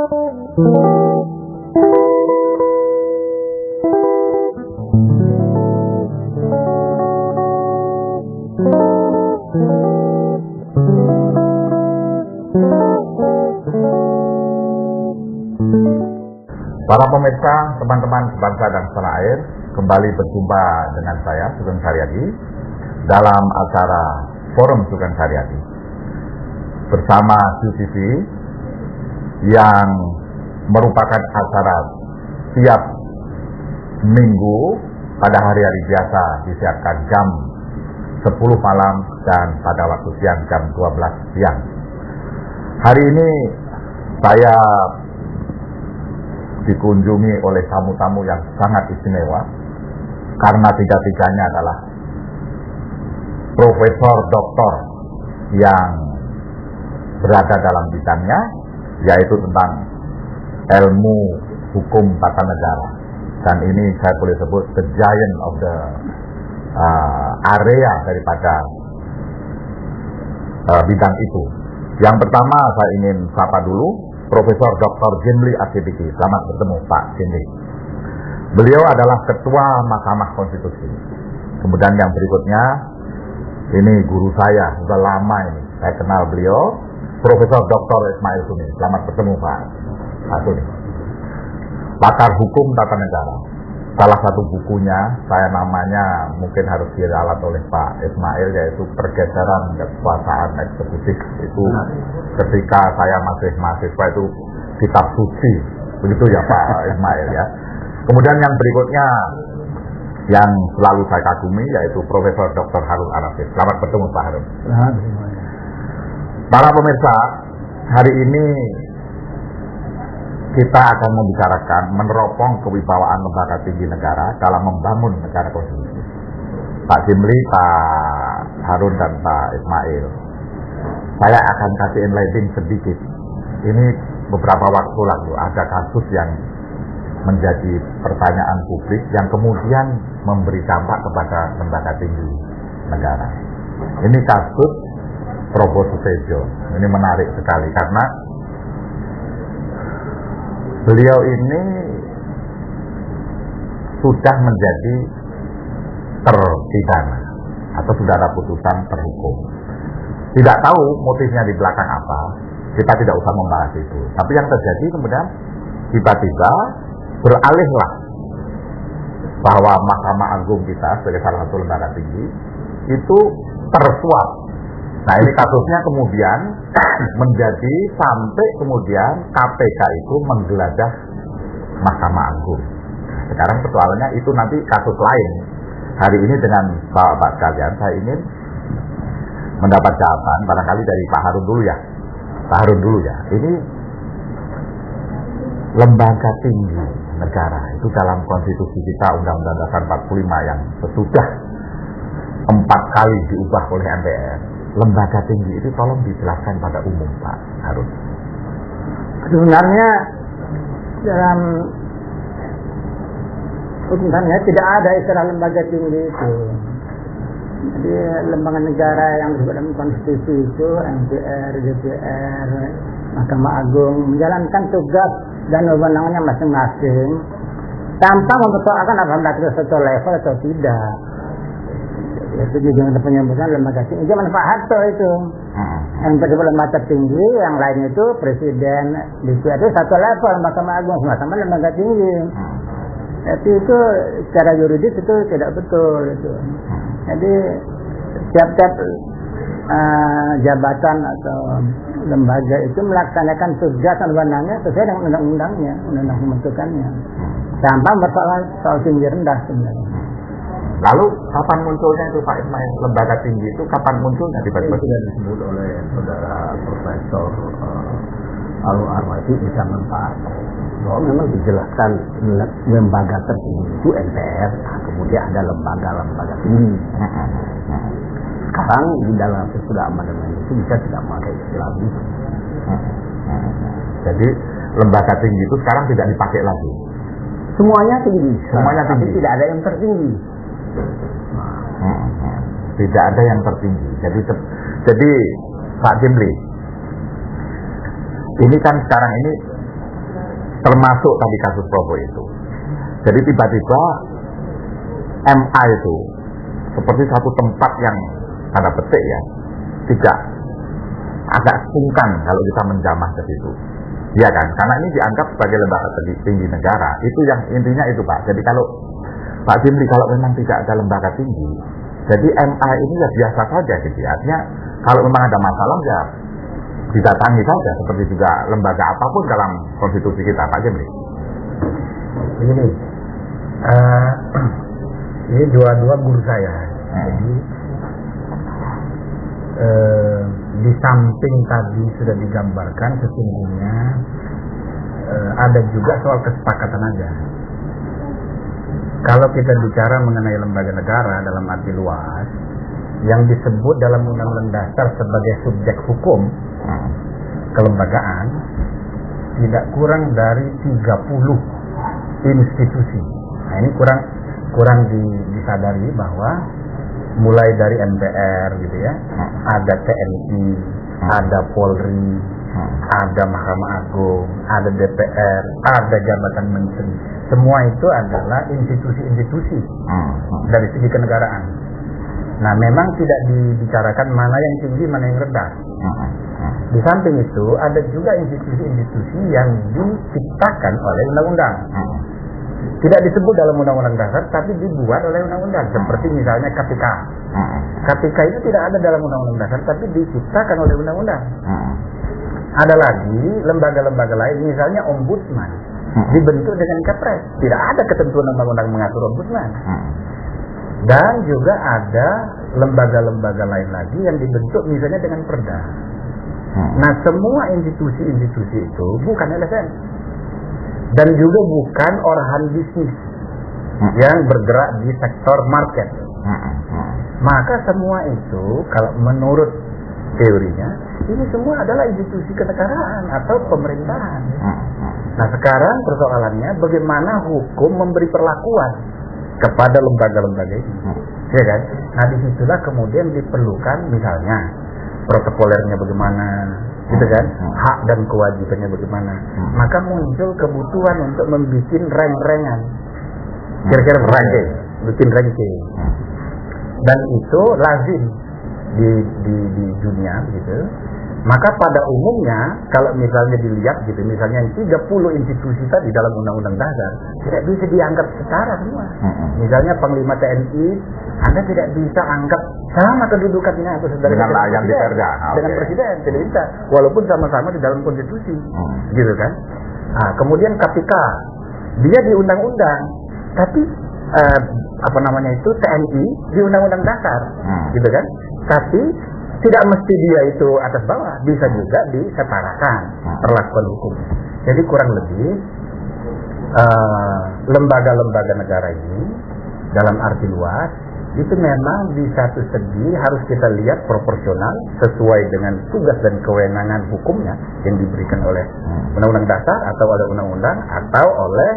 Para pemirsa, teman-teman sebangsa dan setanah air, kembali berjumpa dengan saya, Sugeng Saryadi, dalam acara Forum Sugeng Saryadi bersama QTV yang merupakan acara tiap minggu pada hari-hari biasa disiarkan jam 10 malam dan pada waktu siang jam 12 siang. Hari ini saya dikunjungi oleh tamu-tamu yang sangat istimewa karena tiga-tiganya adalah profesor doktor yang berada dalam bidangnya, yaitu tentang ilmu hukum tata negara, dan ini saya boleh sebut the giant of the area daripada bidang itu. Yang pertama saya ingin sapa dulu Profesor Dr. Jimli Asidiki. Selamat bertemu Pak Jimli. Beliau adalah Ketua Mahkamah Konstitusi. Kemudian yang berikutnya, ini guru saya, sudah lama ini saya kenal beliau, Profesor Dr. Ismail Suni. Selamat bertemu Pak Suni. Pakar Hukum Tata Negara. Salah satu bukunya, saya namanya mungkin harus diralat oleh Pak Ismail, yaitu Pergeseran Kekuasaan Eksekutif. Itu ketika saya masih mahasiswa, itu kitab suci, begitu ya Pak Ismail ya. Kemudian yang berikutnya yang selalu saya kagumi, yaitu Profesor Dr. Harun Arafif. Selamat bertemu Pak Harun. Para pemirsa, hari ini kita akan membicarakan meneropong kewibawaan lembaga tinggi negara dalam membangun negara konstitusi. Pak Jimli, Pak Harun, dan Pak Ismail, saya akan kasih enlightening sedikit. Ini beberapa waktu lalu ada kasus yang menjadi pertanyaan publik yang kemudian memberi dampak kepada lembaga tinggi negara. Ini kasus Probo Sutejo. Ini menarik sekali karena beliau ini sudah menjadi terpidana atau sudah ada putusan terhukum. Tidak tahu motifnya di belakang apa, kita tidak usah membahas itu. Tapi yang terjadi kemudian tiba-tiba beralihlah bahwa Mahkamah Agung kita sebagai salah satu lembaga tinggi itu tersuap. Nah ini kasusnya kemudian menjadi sampai kemudian KPK itu menggeledah Mahkamah Agung. Sekarang persoalannya itu nanti kasus lain. Hari ini dengan Bapak sekalian saya ingin mendapat jawaban barangkali dari Pak Harun dulu ya. Pak Harun dulu ya. Ini lembaga tinggi negara itu dalam konstitusi kita Undang-Undang Dasar 45 yang sesudah 4 kali diubah oleh MPR. Lembaga tinggi itu tolong dijelaskan pada umum Pak Harun. Sebenarnya dalam hukumnya tidak ada istilah lembaga tinggi itu. Jadi lembaga negara yang disebut dalam konstitusi itu MPR, DPR, Mahkamah Agung menjalankan tugas dan wewenangnya masing-masing tanpa mempersoalkan apakah itu satu level atau tidak. Itu juga ada penyebutan lembaga tinggi. Zaman Pak Harto itu yang disebut lembaga tinggi, yang lain itu presiden, DPR itu satu level, Mahkamah Agung sama-sama lembaga tinggi. Tapi itu secara yuridis itu tidak betul itu. Jadi setiap jabatan atau lembaga itu melaksanakan tugas dan wewenangnya sesuai dengan undang-undangnya, undang-undang pembentukannya, tanpa bersoal soal tinggi rendah sebenarnya. Lalu kapan munculnya itu Pak Ismail, lembaga tinggi itu kapan munculnya tiba-tiba? Sudah disebut oleh saudara Profesor Harun Arafif di zaman Pak Harto bahwa memang dijelaskan lembaga tertinggi itu MPR, kemudian ada lembaga tinggi. Sekarang di dalam sesudah amandemen itu bisa tidak pakai istilah itu. Jadi lembaga tinggi itu sekarang tidak dipakai lagi. Semuanya tinggi, semuanya tinggi. Tapi tidak ada yang tertinggi. Tidak ada yang tertinggi. Jadi Pak Jimli, ini kan sekarang ini termasuk tadi kasus Provo itu. Jadi tiba-tiba MA itu seperti satu tempat yang tanda petik ya, tidak agak sungkan kalau kita menjamah ke situ. Ya kan? Karena ini dianggap sebagai lembaga tinggi negara. Itu yang intinya itu Pak. Jadi kalau Pak Jimli kalau memang tidak ada lembaga tinggi, jadi MA ini ya biasa saja gitu. Artinya kalau memang ada masalah ya didatangi saja, seperti juga lembaga apapun dalam konstitusi kita, Pak Jimli. Begini, ini dua-dua guru saya. Jadi di samping tadi sudah digambarkan sesungguhnya ada juga soal kesepakatan aja. Kalau kita bicara mengenai lembaga negara dalam arti luas, yang disebut dalam Undang-Undang Dasar sebagai subjek hukum kelembagaan tidak kurang dari 30 institusi. Nah, ini kurang disadari bahwa mulai dari MPR gitu ya, ada TNI, ada Polri, ada Mahkamah Agung, ada DPR, ada jabatan menteri. Semua itu adalah institusi-institusi dari segi kenegaraan. Nah, memang tidak dibicarakan mana yang tinggi, mana yang rendah. Di samping itu, ada juga institusi-institusi yang diciptakan oleh undang-undang. Tidak disebut dalam undang-undang dasar, tapi dibuat oleh undang-undang. Seperti misalnya KPK. KPK itu tidak ada dalam undang-undang dasar, tapi diciptakan oleh undang-undang. Ada lagi lembaga-lembaga lain, misalnya ombudsman, dibentuk dengan Kepres. Tidak ada ketentuan undang-undang mengatur ombudsman. Dan juga ada lembaga-lembaga lain lagi yang dibentuk misalnya dengan Perda. Nah, semua institusi-institusi itu bukan LSM. Dan juga bukan orahan bisnis yang bergerak di sektor market. Maka semua itu, kalau menurut teorinya, ini semua adalah institusi kenegaraan atau pemerintahan. Nah, sekarang persoalannya bagaimana hukum memberi perlakuan kepada lembaga-lembaga ini, ya kan? Nah, disitulah kemudian diperlukan misalnya protokolernya bagaimana, gitu kan? Hak dan kewajibannya bagaimana. Maka muncul kebutuhan untuk membuat rank-rankan, kira-kira ranking, bikin ranking. Dan itu lazim di dunia, gitu. Maka pada umumnya kalau misalnya dilihat gitu, misalnya 30 institusi tadi dalam Undang-Undang Dasar tidak bisa dianggap setara semua. Misalnya Panglima TNI, Anda tidak bisa anggap sama kedudukannya atau dengan yang di Perda, dengan presiden, tidak bisa. Walaupun sama-sama di dalam konstitusi, gitu kan. Nah, kemudian KPK, dia di undang-undang, tapi TNI di Undang-Undang Dasar, gitu kan. Tapi tidak mesti dia itu atas bawah, bisa juga disetarakan perlakuan hukum. Jadi kurang lebih lembaga-lembaga negara ini dalam arti luas itu memang di satu segi harus kita lihat proporsional sesuai dengan tugas dan kewenangan hukumnya yang diberikan oleh Undang-Undang Dasar atau oleh undang-undang atau oleh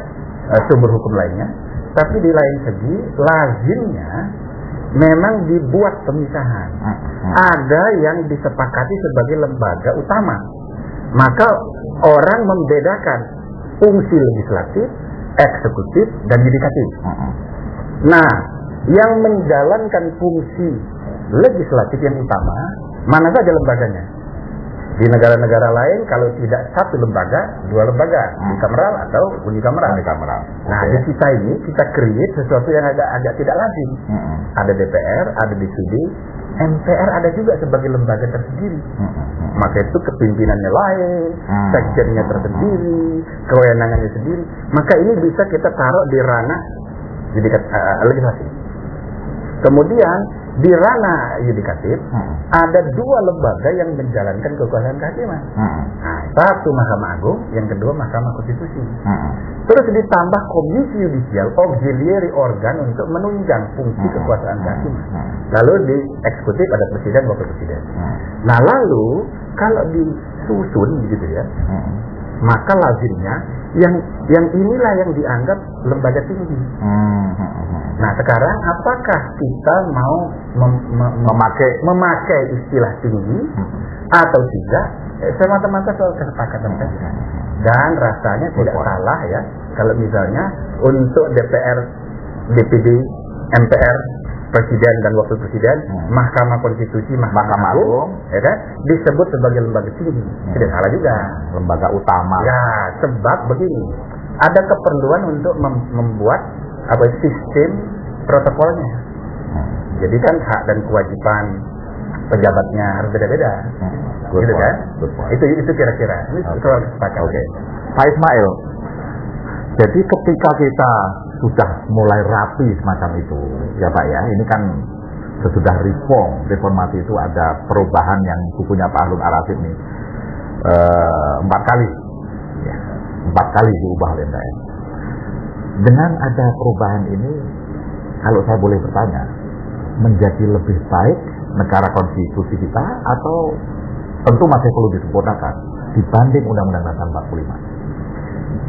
sumber hukum lainnya. Tapi di lain segi lazimnya memang dibuat pemisahan. Ada yang disepakati sebagai lembaga utama. Maka orang membedakan fungsi legislatif, eksekutif, dan yudikatif. Nah, yang menjalankan fungsi legislatif yang utama, mana saja lembaganya? Di negara-negara lain kalau tidak satu lembaga, dua lembaga, unikameral atau unikameral. Nah, di kita ini kita create sesuatu yang agak tidak lazim. Ada DPR, ada DPD, MPR ada juga sebagai lembaga tersendiri. Maka itu kepimpinannya lain, sekjennya tersendiri, kewenangannya sendiri. Maka ini bisa kita taruh di ranah legislatif. Kemudian di ranah yudikatif ada dua lembaga yang menjalankan kekuasaan kehakiman. Nah, satu Mahkamah Agung, yang kedua Mahkamah Konstitusi. Terus ditambah Komisi Yudisial, auxiliary organ untuk menunjang fungsi kekuasaan kehakiman. Lalu di eksekutif ada presiden, wakil presiden. Nah, lalu kalau disusun gitu ya, maka lazimnya yang inilah yang dianggap lembaga tinggi. Nah sekarang apakah kita mau memakai istilah tinggi atau tidak? Semata-mata soal kesepakatan saja. Dan rasanya tidak salah ya kalau misalnya untuk DPR, DPD, MPR, Presiden dan Wakil Presiden, Mahkamah Konstitusi, Mahkamah Agung, ya kan, disebut sebagai lembaga tinggi. Tidak salah juga. Lembaga utama. Ya, sebab begini, ada keperluan untuk membuat sistem protokolnya. Jadi kan hak dan kewajiban pejabatnya harus beda-beda. Gitu kan? Itu kira-kira. Ini soal kesepakatan. Oke. Pak Ismail, jadi ketika kita sudah mulai rapi semacam itu, ya Pak ya, ini kan sesudah reformasi itu ada perubahan yang bukunya Pak Harun Ar-Rasyid nih 4 kali, ya, 4 kali diubah oleh MPR. Dengan ada perubahan ini, kalau saya boleh bertanya, menjadi lebih baik negara konstitusi kita atau tentu masih perlu disempurnakan dibanding Undang-Undang Dasar 45?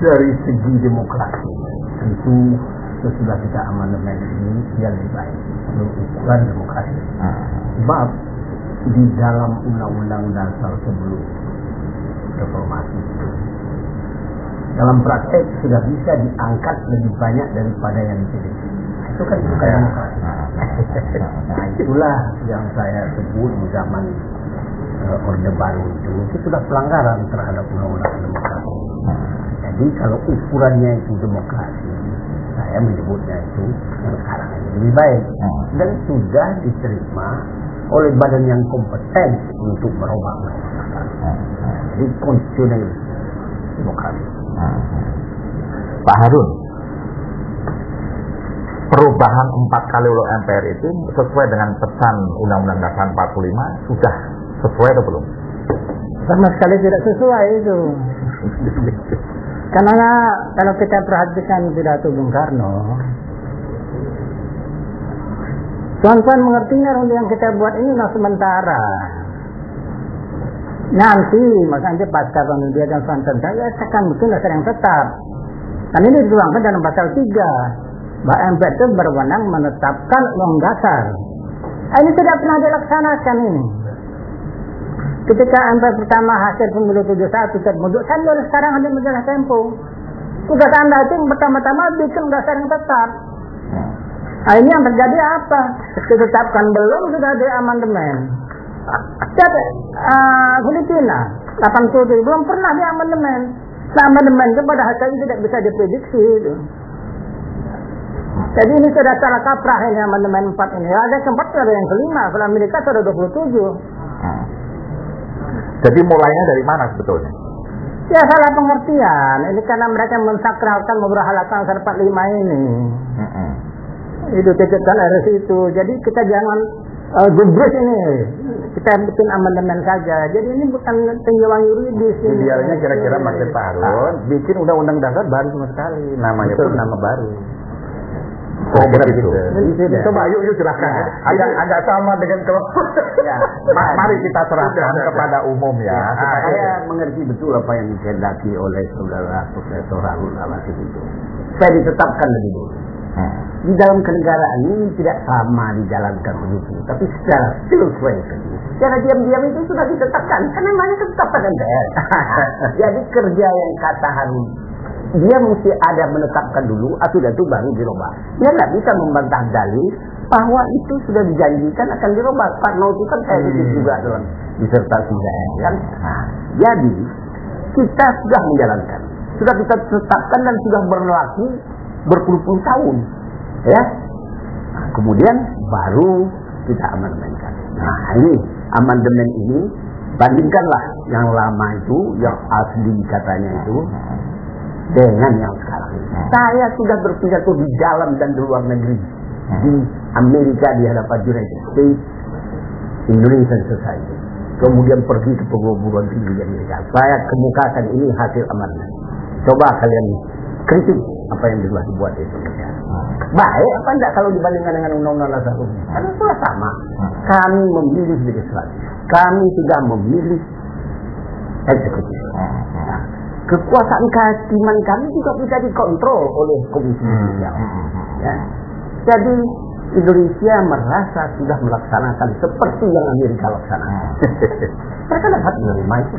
Dari segi demokrasi, tentu sesudah kita amandemen ini yang lebih baik ukuran demokrasi. Sebab di dalam Undang-Undang Dasar sebelum reformasi itu, dalam praktek sudah bisa diangkat lebih banyak daripada yang dipilih. Itu kan bukan demokrasi. Nah itulah yang saya sebut di zaman Orde Baru itu sudah pelanggaran terhadap Undang-Undang Demokrasi. Jadi kalau ukurannya itu demokrasi, saya menyebutnya itu yang sekarang ini lebih baik dan sudah diterima oleh badan yang kompeten untuk merubah undang-undang. Jadi konstitusional demokrasi. Pak Harun, perubahan 4 kali oleh MPR itu sesuai dengan pesan Undang-Undang Dasar 45 sudah sesuai atau belum? Sama sekali tidak sesuai itu. Karena kalau kita perhatikan pidato Bung Karno, tuan-tuan mengertinya yang kita buat ini sementara. Nanti, makanya pasca pemilihan dan Santan saya akan bikin dasar yang tetap. Dan ini dituangkan dalam pasal 3. Bahwa MPR itu berwenang menetapkan undang dasar. Ini tidak pernah dilaksanakan ini. Ketika MPR pertama hasil pemilu 71 terbentuk, sampai sekarang hanya majalah Tempo. Tugas Anda itu pertama-tama bikin dasar yang tetap. Nah ini yang terjadi apa? Ditetapkan belum sudah ada amandemen. Filipina 87 belum pernah di amandemen. Nah, amandemen itu pada hasilnya tidak bisa diprediksi itu. Jadi ini sudah salah kaprah ini amandemen 4 ini. Ada keempat ada yang kelima. Kalau Amerika sudah 27. Jadi mulainya dari mana sebetulnya? Ya salah pengertian. Ini karena mereka mensakralkan memberhalakan 45 ini. Itu titipkan RS itu. Jadi kita jangan gubris ini. Kita bikin amandemen saja. Jadi ini bukan tinjauan yuridis. Idealnya kira-kira maksud Pak Harun bikin undang-undang dasar baru sama sekali. Namanya pun nama baru. Oh begitu. Coba yuk silahkan. Agak sama dengan kelompok. Ya, Mari kita serahkan kepada umum ya. Saya mengerti betul apa yang dikehendaki oleh saudara Profesor Harun Ar-Rasyid itu. Saya ditetapkan lebih dulu. Di dalam kenegaraan ini tidak sama dijalankan begitu, tapi secara silent, secara diam-diam itu sudah ditetapkan. Karena namanya ditetapkan MPR. Jadi kerja yang kata Harun, dia mesti ada menetapkan dulu, atau itu baru dirubah. Dia nggak bisa membantah dalil bahwa itu sudah dijanjikan akan dirubah. Pak No itu kan saya juga dalam disertasi saya kan. Nah, jadi kita sudah menjalankan, sudah kita tetapkan dan sudah berlaku berpuluh-puluh tahun, ya. Nah, kemudian baru kita amandemenkan. Nah ini amandemen ini bandingkanlah yang lama itu, yang asli katanya itu, dengan yang sekarang ini. Saya sudah berpidato di dalam dan di luar negeri, di Amerika di hadapan United States Indonesian Society, kemudian pergi ke perguruan tinggi di Amerika. Saya kemukakan ini hasil amandemen. Coba kalian kritik apa yang telah dibuat di Indonesia. Baik apa enggak kalau dibandingkan dengan undang-undang dasar ini? Karena sudah sama. Kami memilih legislatif, kami sudah memilih eksekutif. kekuasaan kehakiman kami juga bisa dikontrol oleh Komisi Judisial. Ya. Jadi Indonesia merasa sudah melaksanakan seperti yang Amerika laksanakan. Mereka dapat menerima itu.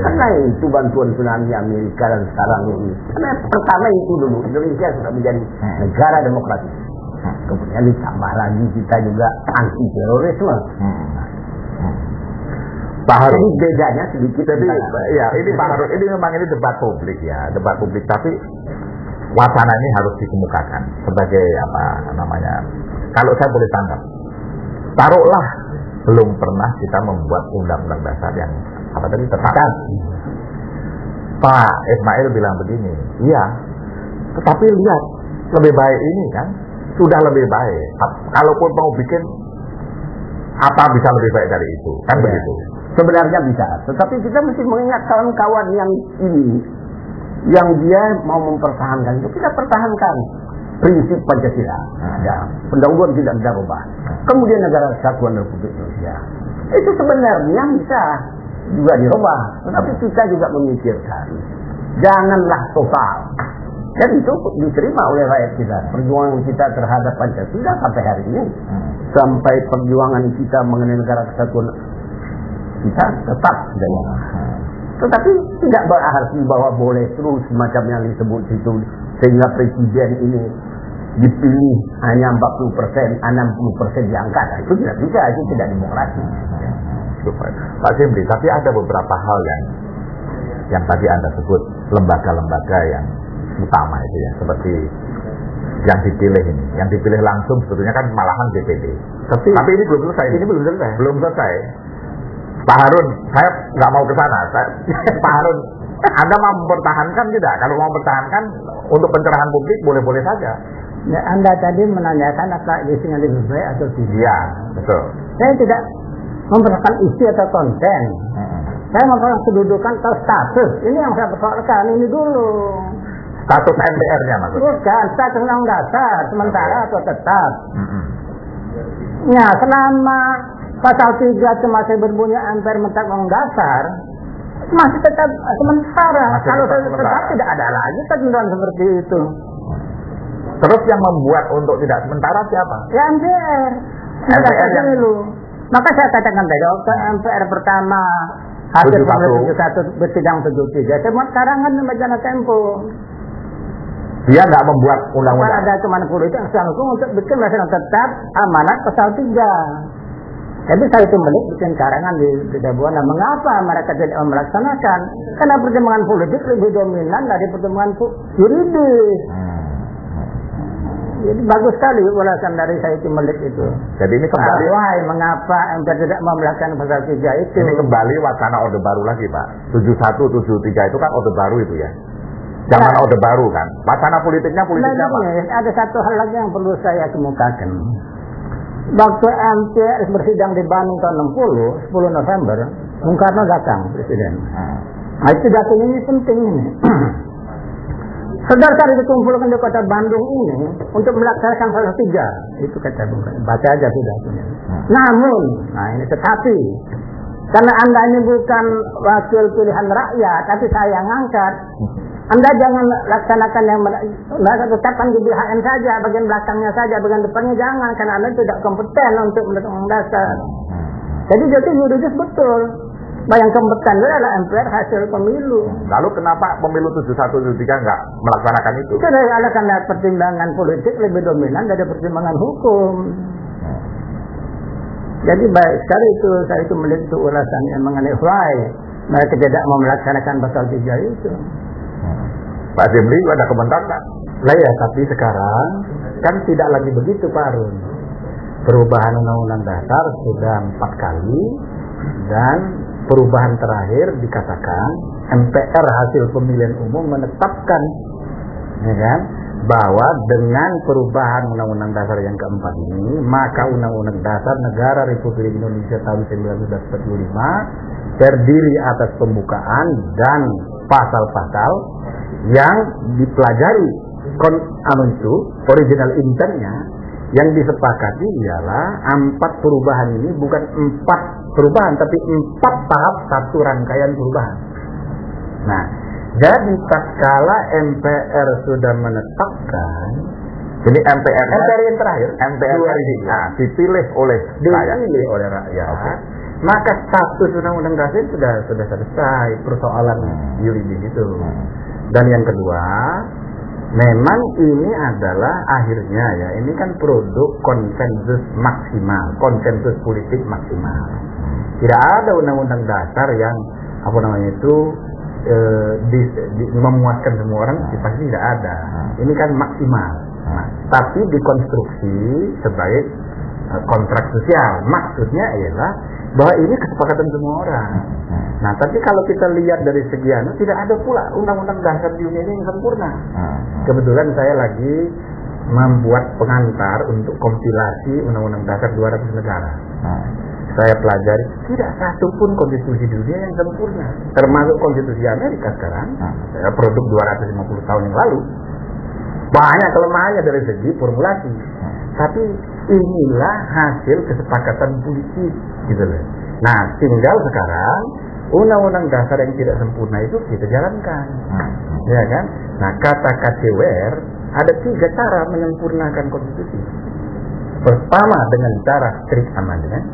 Karena itu bantuan tsunami Amerika dan sekarang ini. Karena pertama itu dulu Indonesia sudah menjadi negara demokratis. Kemudian ditambah lagi kita juga anti terorisme. Pak Harun. Jadi bedanya sedikit. Jadi ya ini Pak Harun, ini memang ini debat publik ya, debat publik, tapi wacana ini harus dikemukakan sebagai apa namanya? Kalau saya boleh tangkap, taruhlah belum pernah kita membuat undang-undang dasar yang apa tadi tetap. Pak Ismail bilang begini, iya, tetapi lihat lebih baik ini kan, sudah lebih baik. Kalaupun mau bikin apa bisa lebih baik dari itu, kan begitu. Sebenarnya bisa, tetapi kita mesti mengingat kawan-kawan yang ini, yang dia mau mempertahankan itu, kita pertahankan prinsip Pancasila. Ada pendahuluan tidak ada rubah. Kemudian negara kesatuan Republik Indonesia. Itu sebenarnya bisa juga dirubah, tetapi kita juga memikirkan janganlah total. Dan itu diterima oleh rakyat kita. Perjuangan kita terhadap Pancasila sampai hari ini, sampai perjuangan kita mengenai negara kesatuan kita tetap jalan. Tetapi tidak berarti bahwa boleh terus semacam yang disebut itu, sehingga presiden ini dipilih hanya 40%, 60% diangkat. Itu tidak bisa, itu tidak demokrasi. Pak Jimli, tapi ada beberapa hal yang tadi Anda sebut lembaga-lembaga yang utama itu ya, seperti yang dipilih ini, yang dipilih langsung sebetulnya kan malahan DPD. Tapi ini belum selesai. Ini belum selesai. Pak Harun, saya nggak mau ke sana. Pak Harun, Anda mau mempertahankan tidak? Kalau mau mempertahankan untuk pencerahan publik boleh-boleh saja. Ya, Anda tadi menanyakan apa isinya lebih baik atau tidak. Iya, betul. Saya tidak mempersoalkan isi atau konten. Saya mempersoalkan kedudukan atau status. Ini yang saya persoalkan, ini dulu. Status MPR-nya maksudnya? Bukan, status undang dasar, sementara atau tetap. Ya, selama pasal 3 masih berbunyi MPR menetapkan dasar, masih tetap sementara. Kalau tetap tidak ada lagi ketentuan seperti itu. Terus yang membuat untuk tidak sementara siapa? Ya MPR. MPR yang dulu. Maka saya katakan tadi, MPR pertama hasil 71 bersidang 73. Semua karangan majalah Tempo. Dia nggak membuat undang-undang. Ada cuma politik yang hukum untuk bikin masalah tetap amanat pasal 3. Jadi saya itu bikin karangan di Dabuan. Nah, mengapa mereka tidak melaksanakan? Karena pertimbangan politik lebih dominan dari pertimbangan yuridis. Jadi bagus sekali ulasan dari saya itu itu. Jadi ini kembali. Mengapa MPR tidak mau melaksanakan pasal 3 itu? Ini kembali wacana Orde Baru lagi, Pak. 71, 73 itu kan Orde Baru itu ya. Zaman Orde Baru kan. Wacana politiknya apa? Ada satu hal lagi yang perlu saya kemukakan. Waktu MPR bersidang di Bandung tahun 10 November, Bung Karno datang presiden. Nah, itu datang ini penting ini. Saudara dikumpulkan di kota Bandung ini untuk melaksanakan pasal 3. Itu kata Bung Karno. Baca aja sudah. Namun, ini tetapi karena Anda ini bukan wakil pilihan rakyat, tapi saya yang ngangkat. Anda jangan laksanakan yang tetapkan di BHN saja, bagian belakangnya saja, bagian depannya jangan, karena Anda tidak kompeten untuk melaksanakan dasar. Jadi juridis betul. Yang kompeten adalah MPR hasil pemilu. Lalu kenapa pemilu 71-73 nggak melaksanakan itu? Itu adalah karena pertimbangan politik lebih dominan dari pertimbangan hukum. Jadi baik sekali itu, saya itu melihat itu ulasannya mengenai why mereka tidak mau melaksanakan pasal 3 itu. Pak Jimli ada komentar nggak? Lah ya, tapi sekarang kan tidak lagi begitu Pak Harun. Perubahan undang-undang dasar sudah 4 kali dan perubahan terakhir dikatakan MPR hasil pemilihan umum menetapkan, ya kan, bahwa dengan perubahan undang-undang dasar yang keempat ini, maka undang-undang dasar negara Republik Indonesia tahun 1945 terdiri atas pembukaan dan pasal-pasal yang dipelajari original intentnya yang disepakati ialah 4 perubahan ini bukan 4 perubahan tapi 4 tahap satu rangkaian perubahan. Nah, Jadi tatkala MPR sudah menetapkan, Jadi MPR yang terakhir, MPR dipilih oleh rakyat. rakyat, maka status undang-undang dasar sudah selesai persoalan yuridis itu. Dan yang kedua, memang ini adalah akhirnya ya, ini kan produk konsensus maksimal, konsensus politik maksimal. Tidak ada undang-undang dasar yang memuaskan semua orang, pasti tidak ada. Ini kan maksimal. Tapi dikonstruksi sebagai kontrak sosial. Maksudnya ialah bahwa ini kesepakatan semua orang. Nah, tapi kalau kita lihat dari sekian, tidak ada pula undang-undang dasar di dunia ini yang sempurna. Kebetulan saya lagi membuat pengantar untuk kompilasi undang-undang dasar 200 negara. Saya pelajari, tidak satu pun konstitusi di dunia yang sempurna. Termasuk konstitusi Amerika sekarang, produk 250 tahun yang lalu. Banyak kelemahannya dari segi formulasi. Tapi inilah hasil kesepakatan politik, gitu loh. Nah, tinggal sekarang undang-undang dasar yang tidak sempurna itu kita jalankan, ya kan? Nah, kata KTWR ada 3 cara menyempurnakan konstitusi. Pertama dengan cara strict amendment,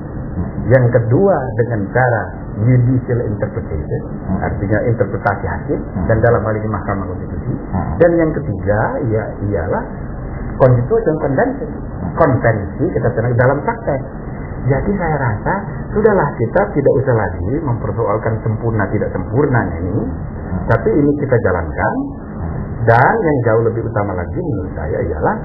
yang kedua dengan cara judicial interpretation, artinya interpretasi hakim, dan dalam hal ini Mahkamah Konstitusi. Dan yang ketiga ialah Constitutional Convention, konvensi kita tenang dalam praktek. Jadi saya rasa sudahlah, kita tidak usah lagi mempersoalkan sempurna tidak sempurnanya ini, tapi ini kita jalankan. Dan yang jauh lebih utama lagi menurut saya ialah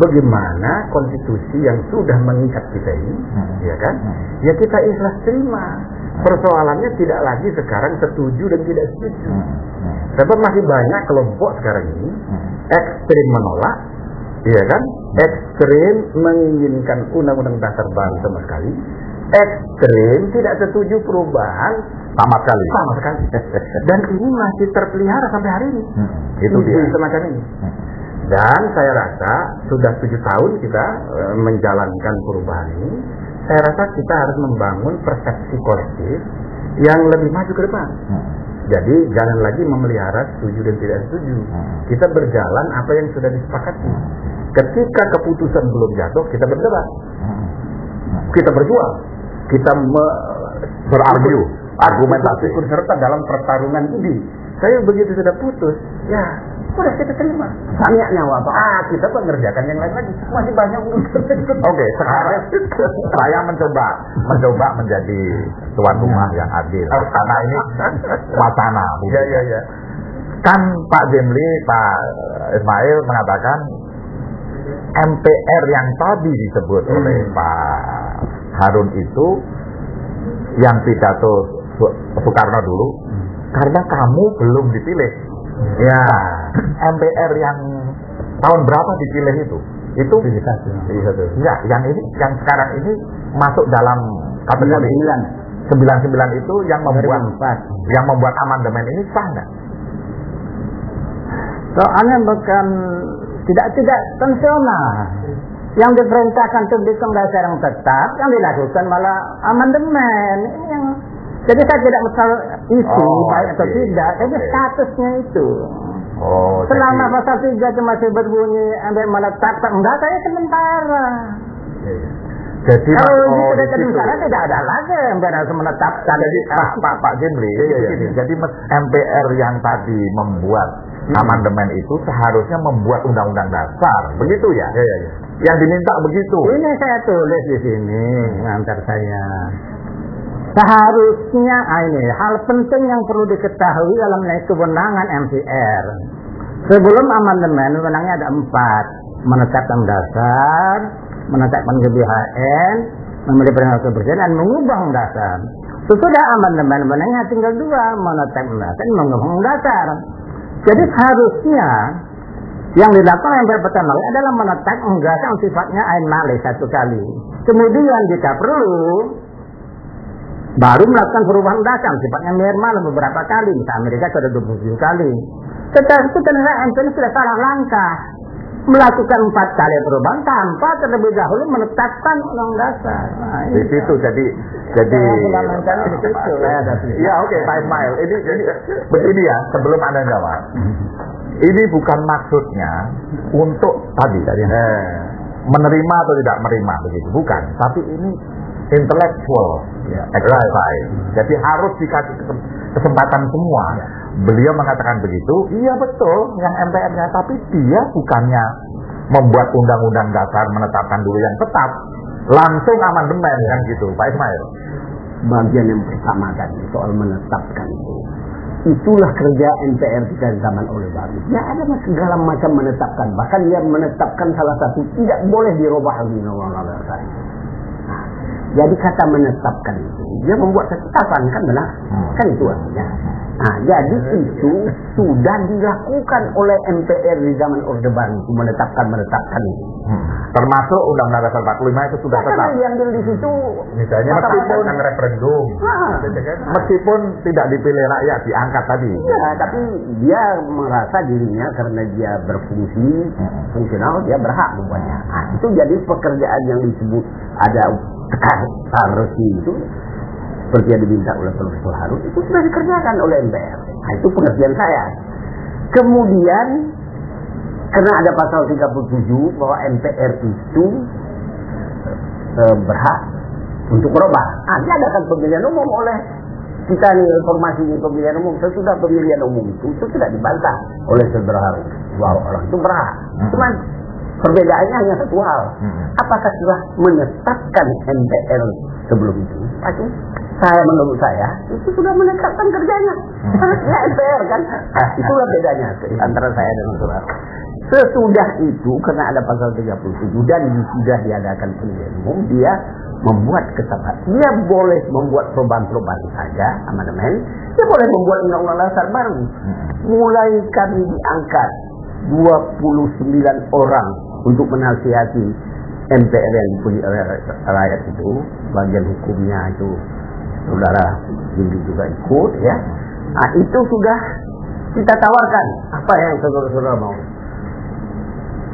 bagaimana konstitusi yang sudah mengikat kita ini, ya kan? Ya kita ikhlas terima. Persoalannya tidak lagi sekarang setuju dan tidak setuju. Sebab masih banyak kelompok sekarang ini ekstrim menolak, ya kan? Ekstrim menginginkan undang-undang dasar baru sama sekali. Ekstrim tidak setuju perubahan sama sekali. Dan ini masih terpelihara sampai hari ini. Itu dia. Semacam ini. Dan saya rasa sudah 7 tahun kita menjalankan perubahan ini. Saya rasa kita harus membangun persepsi kolektif yang lebih maju ke depan. Jadi jangan lagi memelihara setuju dan tidak setuju. Kita berjalan apa yang sudah disepakati. Ketika keputusan belum jatuh, kita berdebat, kita berjuang, kita berargu, argumentasi, ikut serta dalam pertarungan ini. Saya begitu sudah putus, ya udah kita terima. Tanya apa? Kita mengerjakan yang lain lagi. Masih banyak Oke, sekarang saya mencoba menjadi tuan rumah yang adil. Karena ini wacana. Ya. Kan Pak Jemli, Pak Ismail mengatakan MPR yang tadi disebut oleh Pak Harun itu yang pidato Soekarno dulu, karena kamu belum dipilih. Ya, MPR yang tahun berapa dipilih itu? Itu 71. Ya, yang ini, yang sekarang ini masuk dalam kategori 99 itu yang membuat amandemen ini sah nggak? Soalnya bukan tidak tensional. Yang diperintahkan untuk bikin dasar yang tetap, yang dilakukan malah amandemen. Ini yang jadi saya tidak masalah isi baik atau tidak, tapi statusnya itu. Selama pasal 3 itu masih berbunyi ambil menetapkan, enggak, saya sementara. Jadi kalau sudah sementara tidak ada lagi yang harus menetapkan. Jadi Pak Jemli, jadi MPR yang tadi membuat amandemen itu seharusnya membuat undang-undang dasar, begitu ya? Yang diminta begitu. Ini saya tulis di sini antar saya. Seharusnya ini hal penting yang perlu diketahui dalam kewenangan MPR. Sebelum amandemen, wewenangnya ada 4: menetapkan dasar, menetapkan GBHN, memilih perintah presiden, dan mengubah dasar. Sesudah amandemen, wewenangnya tinggal 2: menetapkan dasar, mengubah dasar. Jadi seharusnya yang dilakukan yang pertama adalah menetapkan dasar yang sifatnya einmalig 1 kali. Kemudian jika perlu baru melakukan perubahan dasar sifatnya normal beberapa kali. Misalnya Amerika sudah 27 kali. Setelah itu ternyata MPR sudah salah langkah. melakukan 4 kali perubahan tanpa terlebih dahulu menetapkan undang dasar. Nah, Di situ jadi fundamentanya di situ. ya oke Pak Ismail, ini begini ya, sebelum Anda jawab. Ini bukan maksudnya untuk tadi menerima atau tidak menerima begitu, bukan. Tapi ini intellectual exercise. Jadi harus dikasih kesempatan semua. Beliau mengatakan begitu, iya betul yang MPR-nya, tapi dia bukannya membuat undang-undang dasar menetapkan dulu yang tetap, langsung amandemen kan gitu, Pak Ismail. Bagian yang pertama tadi soal menetapkan itu. Itulah kerja MPR kita di zaman Orde Baru. Ya ada segala macam menetapkan. Bahkan dia menetapkan salah satu tidak boleh dirubah lagi undang-undang dasar. Nah, jadi kata menetapkan itu, dia membuat ketetapan kan benar? Kan itu artinya. Nah, jadi itu sudah dilakukan oleh MPR di zaman Orde Baru itu menetapkan itu. Termasuk Undang-Undang Dasar 45 itu sudah tetap. Karena diambil di situ. Misalnya meskipun referendum, meskipun tidak dipilih rakyat, diangkat tadi. Ya, tapi dia merasa dirinya karena dia berfungsi, fungsional, dia berhak membuatnya. Nah, itu jadi pekerjaan yang disebut ada tekanan resmi itu. Seperti yang diminta oleh Profesor Harun, itu sudah dikerjakan oleh MPR. Nah, itu pengertian saya. Kemudian, karena ada pasal 37 bahwa MPR itu berhak untuk merubah. Diadakan pemilihan umum oleh kita nih, informasi pemilihan umum. Sesudah pemilihan umum itu tidak dibantah oleh Saudara Harun. Bahwa orang itu berhak. Cuman perbedaannya hanya satu hal. Apakah sudah menetapkan MPR sebelum itu? Menurut saya itu sudah menetapkan kerjanya. Ya MPR kan. Itulah bedanya antara saya dengan Saudara. Sesudah itu karena ada pasal 37 dan sudah diadakan pemilihan umum, dia membuat ketetapan. Dia boleh membuat perubahan-perubahan saja, amandemen. Dia boleh membuat undang-undang dasar baru. Mulai kami diangkat 29 orang untuk menasihati MPR yang dipilih oleh rakyat itu, bagian hukumnya itu Saudara Jimli juga ikut ya. Nah, itu sudah kita tawarkan apa yang saudara-saudara mau.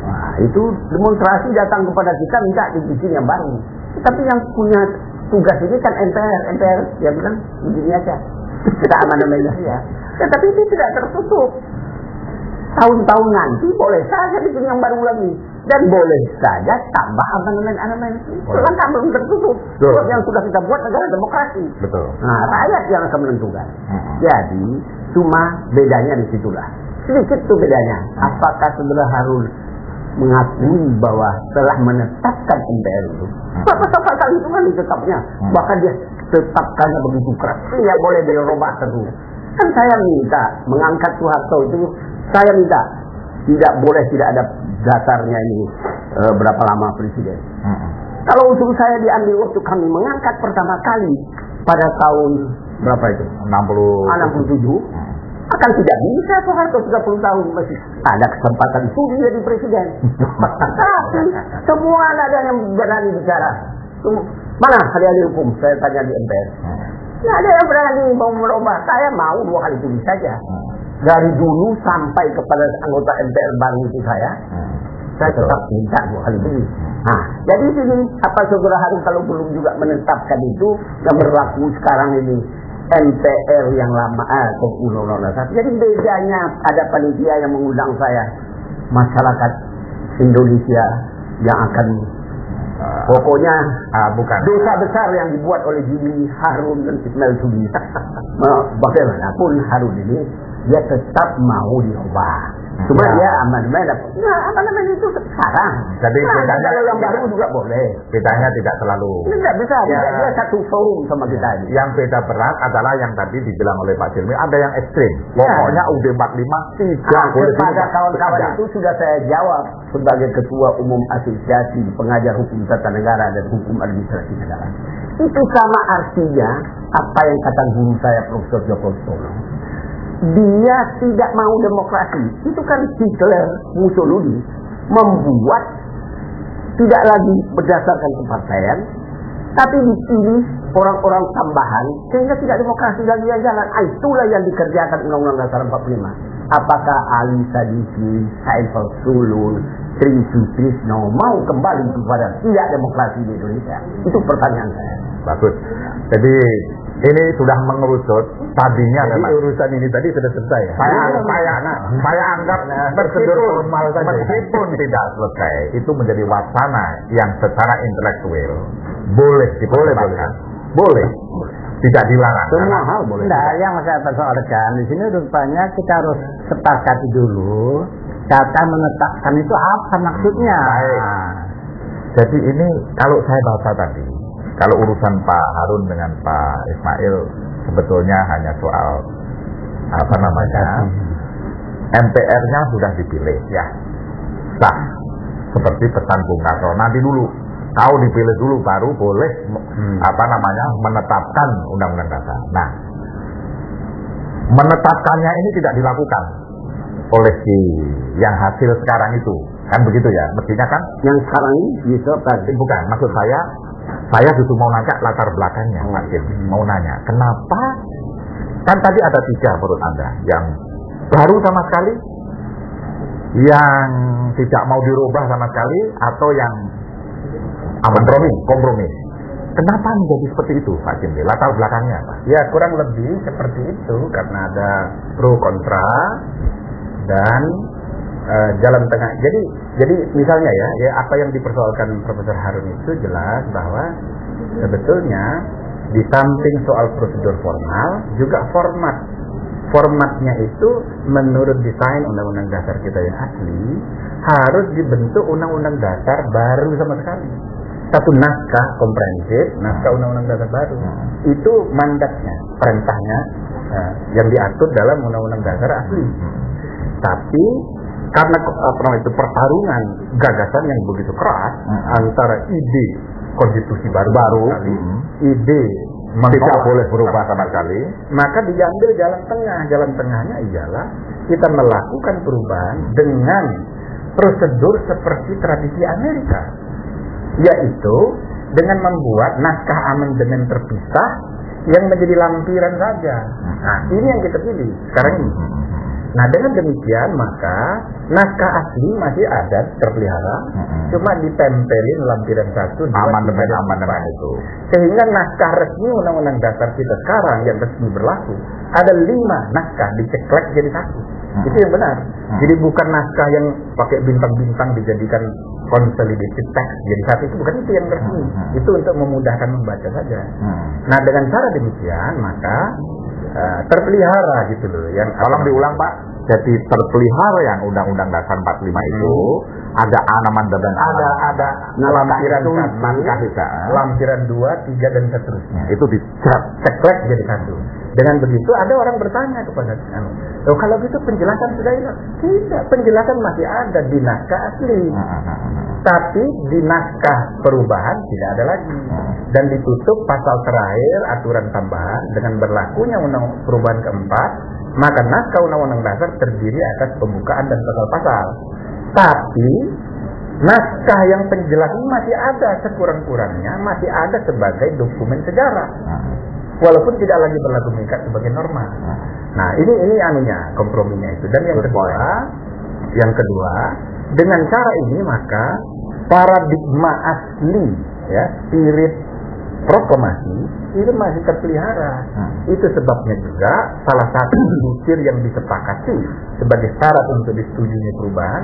Nah, itu demonstrasi datang kepada kita minta dibikin yang baru. Tapi yang punya tugas ini kan MPR dia bilang begini aja. Kita amandemen ya. Tetapi itu tidak tertutup. Tahun-tahun nanti boleh saja bikin yang baru lagi. Dan boleh saja tambah amandemen. Langkah belum tertutup. Sebab yang sudah kita buat negara demokrasi. Betul. Nah, rakyat yang akan menentukan. Jadi, cuma bedanya di situlah. Sedikit tuh bedanya. Apakah Saudara Harun mengakui bahwa telah menetapkan MPR itu? Pasal-pasal itu kan ditetapnya. Bahkan dia tetapkannya begitu keras. Tidak boleh dirubah terus. Kan saya minta mengangkat Soeharto itu, saya minta tidak ada dasarnya ini berapa lama presiden. Kalau usul saya diambil waktu kami mengangkat pertama kali pada tahun berapa itu? 67. Akan tidak bisa Soeharto 30 tahun masih ada kesempatan itu jadi presiden. Tapi semua ada yang berani bicara. Mana ahli hukum? Saya tanya di MPR. Tidak ada yang berani mau merubah. Saya mau 2 kali tulis saja. Dari dulu sampai kepada anggota MPR baru itu saya tetap minta 2 kali tulis. Nah, jadi sini apa Saudara Harun kalau belum juga menetapkan itu yang berlaku sekarang ini MPR yang lama atau undang-undang dasar. Jadi bedanya ada panitia yang mengundang saya, masyarakat Indonesia yang akan pokoknya bukan dosa besar yang dibuat oleh Jimli, Harun dan Ismail Sudi. Bagaimanapun Harun ini dia tetap mau diubah. Cuma dia amandemen. Amandemen itu sekarang. Jadi bedanya kalau yang baru juga boleh. Bedanya tidak terlalu. Tidak besar. Dia satu forum sama kita ini. Yang beda berat adalah yang tadi dibilang oleh Pak Jilmi, ada yang ekstrim. Pokoknya UUD 45 tidak boleh. Kepada kawan-kawan itu sudah saya jawab sebagai Ketua Umum Asosiasi Pengajar Hukum Tata Negara dan Hukum Administrasi Negara. Itu sama artinya apa yang kata guru saya Profesor Joko Sono. Dia tidak mau demokrasi. Itu kan Hitler, Mussolini membuat tidak lagi berdasarkan kepartaian, Tapi dipilih orang-orang tambahan sehingga tidak demokrasi lagi yang jalan. Itulah yang dikerjakan Undang-Undang Dasar 45. Apakah Ali Sadiqi, Saiful Sulun, Tri Sutrisno mau kembali kepada tidak demokrasi di Indonesia? Itu pertanyaan saya. Bagus. Jadi ini sudah mengerucut. Tadinya Jadi memang urusan ini tadi sudah selesai. saya anggap prosedur formal saja. meskipun tidak selesai, itu menjadi wacana yang secara intelektual boleh diperdebatkan. Boleh. Tidak dilarang. Semua hal boleh. Nah, yang saya persoalkan di sini rupanya kita harus sepakati dulu kata menetapkan itu apa maksudnya. Baik. Jadi ini kalau saya baca tadi, kalau urusan Pak Harun dengan Pak Ismail sebetulnya hanya soal apa namanya, MPR-nya sudah dipilih ya, sah seperti pesan Bung Karno. Nanti dulu kau dipilih dulu baru boleh apa namanya menetapkan undang-undang dasar. Nah, menetapkannya ini tidak dilakukan oleh si yang hasil sekarang itu, kan begitu ya? Mestinya kan Yang sekarang ini ditetapkan. bukan, maksud saya justru mau nanya latar belakangnya, Pak Kim. Mau nanya, kenapa? Kan tadi ada 3 menurut Anda, yang baru sama sekali, yang tidak mau dirubah sama sekali, atau yang kompromi. Kenapa menjadi seperti itu, Pak Kim? Latar belakangnya apa? Ya kurang lebih seperti itu karena ada pro kontra dan jalan tengah. Jadi misalnya ya apa yang dipersoalkan Profesor Harun itu jelas bahwa sebetulnya di samping soal prosedur formal juga formatnya itu menurut desain Undang-Undang Dasar kita yang asli harus dibentuk Undang-Undang Dasar baru sama sekali. Satu naskah komprehensif, naskah Undang-Undang Dasar baru. Itu mandatnya, perintahnya yang diatur dalam Undang-Undang Dasar asli. Tapi karena itu pertarungan gagasan yang begitu keras antara ide konstitusi baru, ide Tidak boleh berubah sama sekali. maka diambil jalan tengah. Jalan tengahnya ialah kita melakukan perubahan dengan prosedur seperti tradisi Amerika, yaitu dengan membuat naskah amandemen terpisah yang menjadi lampiran saja. Nah, ini yang kita pilih sekarang ini. Nah, dengan demikian maka naskah asli masih ada terpelihara, cuma ditempelin lampiran 1, 2, 3, Amandemen itu. sehingga naskah resmi Undang-Undang Dasar kita sekarang yang resmi berlaku ada 5 naskah diceklek jadi 1. Itu yang benar. Jadi bukan naskah yang pakai bintang-bintang dijadikan consolidated text jadi 1, itu bukan itu yang resmi. Itu untuk memudahkan membaca saja. Nah, dengan cara demikian maka terpelihara gitu loh. Yang Tolong diulang Pak. Jadi terpelihara yang Undang-Undang Dasar 45 itu ada amandemen, ada lampiran 1, lampiran 2, 3 dan seterusnya. itu Ceklek jadi 1. Dengan begitu ada orang bertanya kepada kami, oh kalau gitu penjelasan sudah hilang. Tidak, penjelasan masih ada di naskah asli. Tapi di naskah perubahan tidak ada lagi. Dan ditutup pasal terakhir aturan tambahan dengan berlakunya undang perubahan keempat, maka naskah Undang-Undang Dasar terdiri atas pembukaan dan pasal-pasal. Tapi naskah yang penjelasan masih ada, sekurang-kurangnya masih ada sebagai dokumen sejarah. Walaupun tidak lagi berlaku mengikat sebagai norma. Nah, ini anunya, komprominya itu. Dan yang kedua, dengan cara ini maka paradigma asli ya, spirit proklamasi itu masih terpelihara. Itu sebabnya juga salah satu butir yang disepakati sebagai syarat untuk disetujuinya perubahan,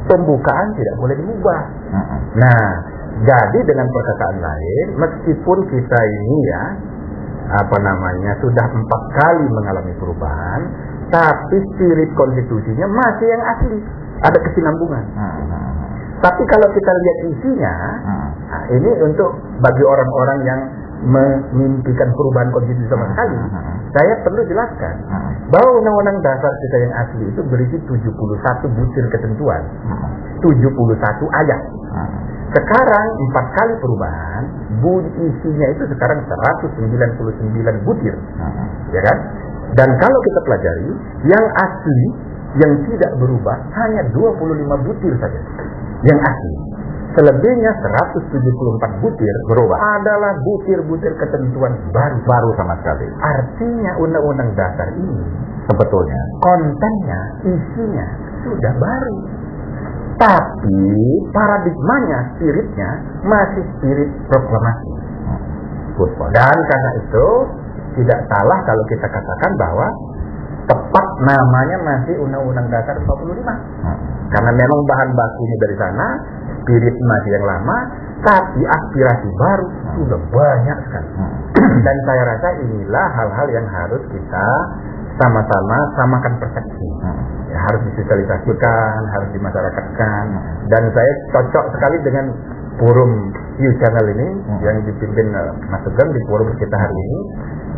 pembukaan tidak boleh diubah. Nah, jadi dengan perkataan lain, meskipun kita ini ya sudah 4 kali mengalami perubahan, tapi spirit konstitusinya masih yang asli, ada kesinambungan. Tapi kalau kita lihat isinya, nah ini untuk bagi orang-orang yang memimpikan perubahan konstitusi sama sekali, saya perlu jelaskan bahwa Undang-Undang Dasar kita yang asli itu berisi 71 butir ketentuan, 71 ayat. Sekarang 4 kali perubahan, isinya itu sekarang 199 butir, ya kan? Dan kalau kita pelajari, yang asli, yang tidak berubah hanya 25 butir saja, yang asli. Selebihnya 174 butir Berubah. adalah butir-butir ketentuan Baru sama sekali. Artinya undang-undang dasar ini Sebetulnya. kontennya, isinya sudah baru. Tapi paradigmanya, spiritnya masih spirit proklamasi. Good point. Dan karena itu tidak salah kalau kita katakan bahwa tepat namanya masih Undang-Undang Dasar 45. Karena memang bahan bakunya dari sana, spirit masih yang lama, tapi aspirasi baru sudah banyak sekali. Dan saya rasa inilah hal-hal yang harus kita sama-sama samakan persepsi. Ya, harus disosialisasikan, harus dimasyarakatkan. Dan saya cocok sekali dengan forum You Channel ini yang dipimpin Mas Sugeng di forum kita hari ini.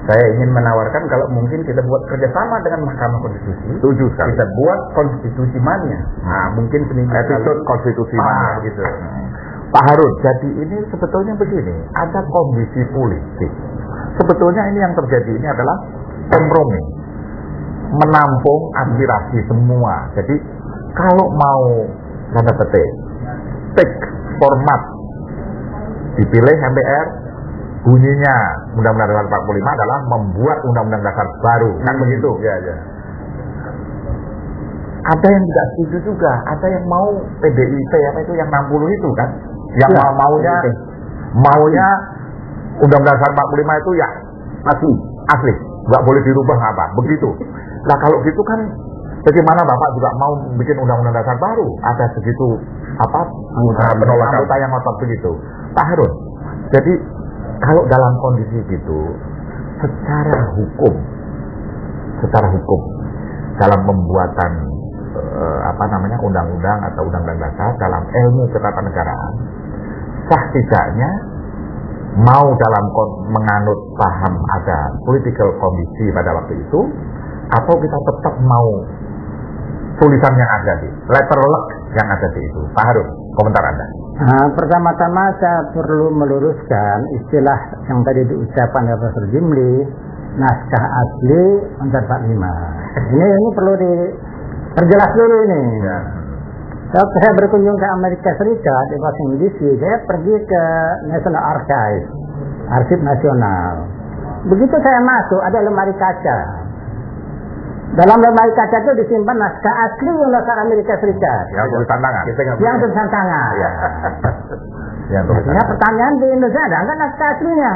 Saya ingin menawarkan kalau mungkin kita buat kerjasama dengan Mahkamah Konstitusi. Setuju sekali. Kita buat konstitusi mania. Nah, mungkin seminggu Episode konstitusi mania. gitu. Pak Harun, jadi ini sebetulnya begini, ada kondisi politik. Sebetulnya ini yang terjadi ini adalah kompromi, menampung aspirasi semua. Jadi kalau mau tanda petik, pick format, dipilih MPR, bunyinya Undang-Undang Dasar 45 adalah membuat Undang-Undang Dasar baru, kan begitu? Ya, ya. Ada yang tidak setuju juga, ada yang mau PDIP apa itu yang 60 itu kan, yang Ya, maunya Undang-Undang Dasar 45 itu ya asli, nggak boleh dirubah apa, begitu. Nah kalau gitu kan, bagaimana Bapak juga mau bikin Undang-Undang Dasar baru, ada segitu anggota yang ngotot begitu, Pak Harun. Jadi kalau dalam kondisi gitu, secara hukum dalam pembuatan undang-undang atau undang-undang dasar dalam ilmu ketatanegaraan, sah tidaknya mau dalam menganut paham ada political kondisi pada waktu itu, atau kita tetap mau tulisan yang ada di letterlek yang ada di itu. Pak Harun, komentar Anda. Pertama-tama saya perlu meluruskan istilah yang tadi diucapkan oleh Profesor Jimli, naskah asli Undang 45. Ini perlu diperjelas dulu ini. Ya. Saya berkunjung ke Amerika Serikat di Washington DC, saya pergi ke National Archives, Arsip Nasional. Begitu saya masuk, ada lemari kaca. Dalam lemari kaca itu disimpan naskah asli Undang Amerika Serikat. Yang tulisan tangan. Yang tulisan tangan. Ya. Yang tulisan Artinya tangan. pertanyaan di Indonesia ada nggak naskah aslinya?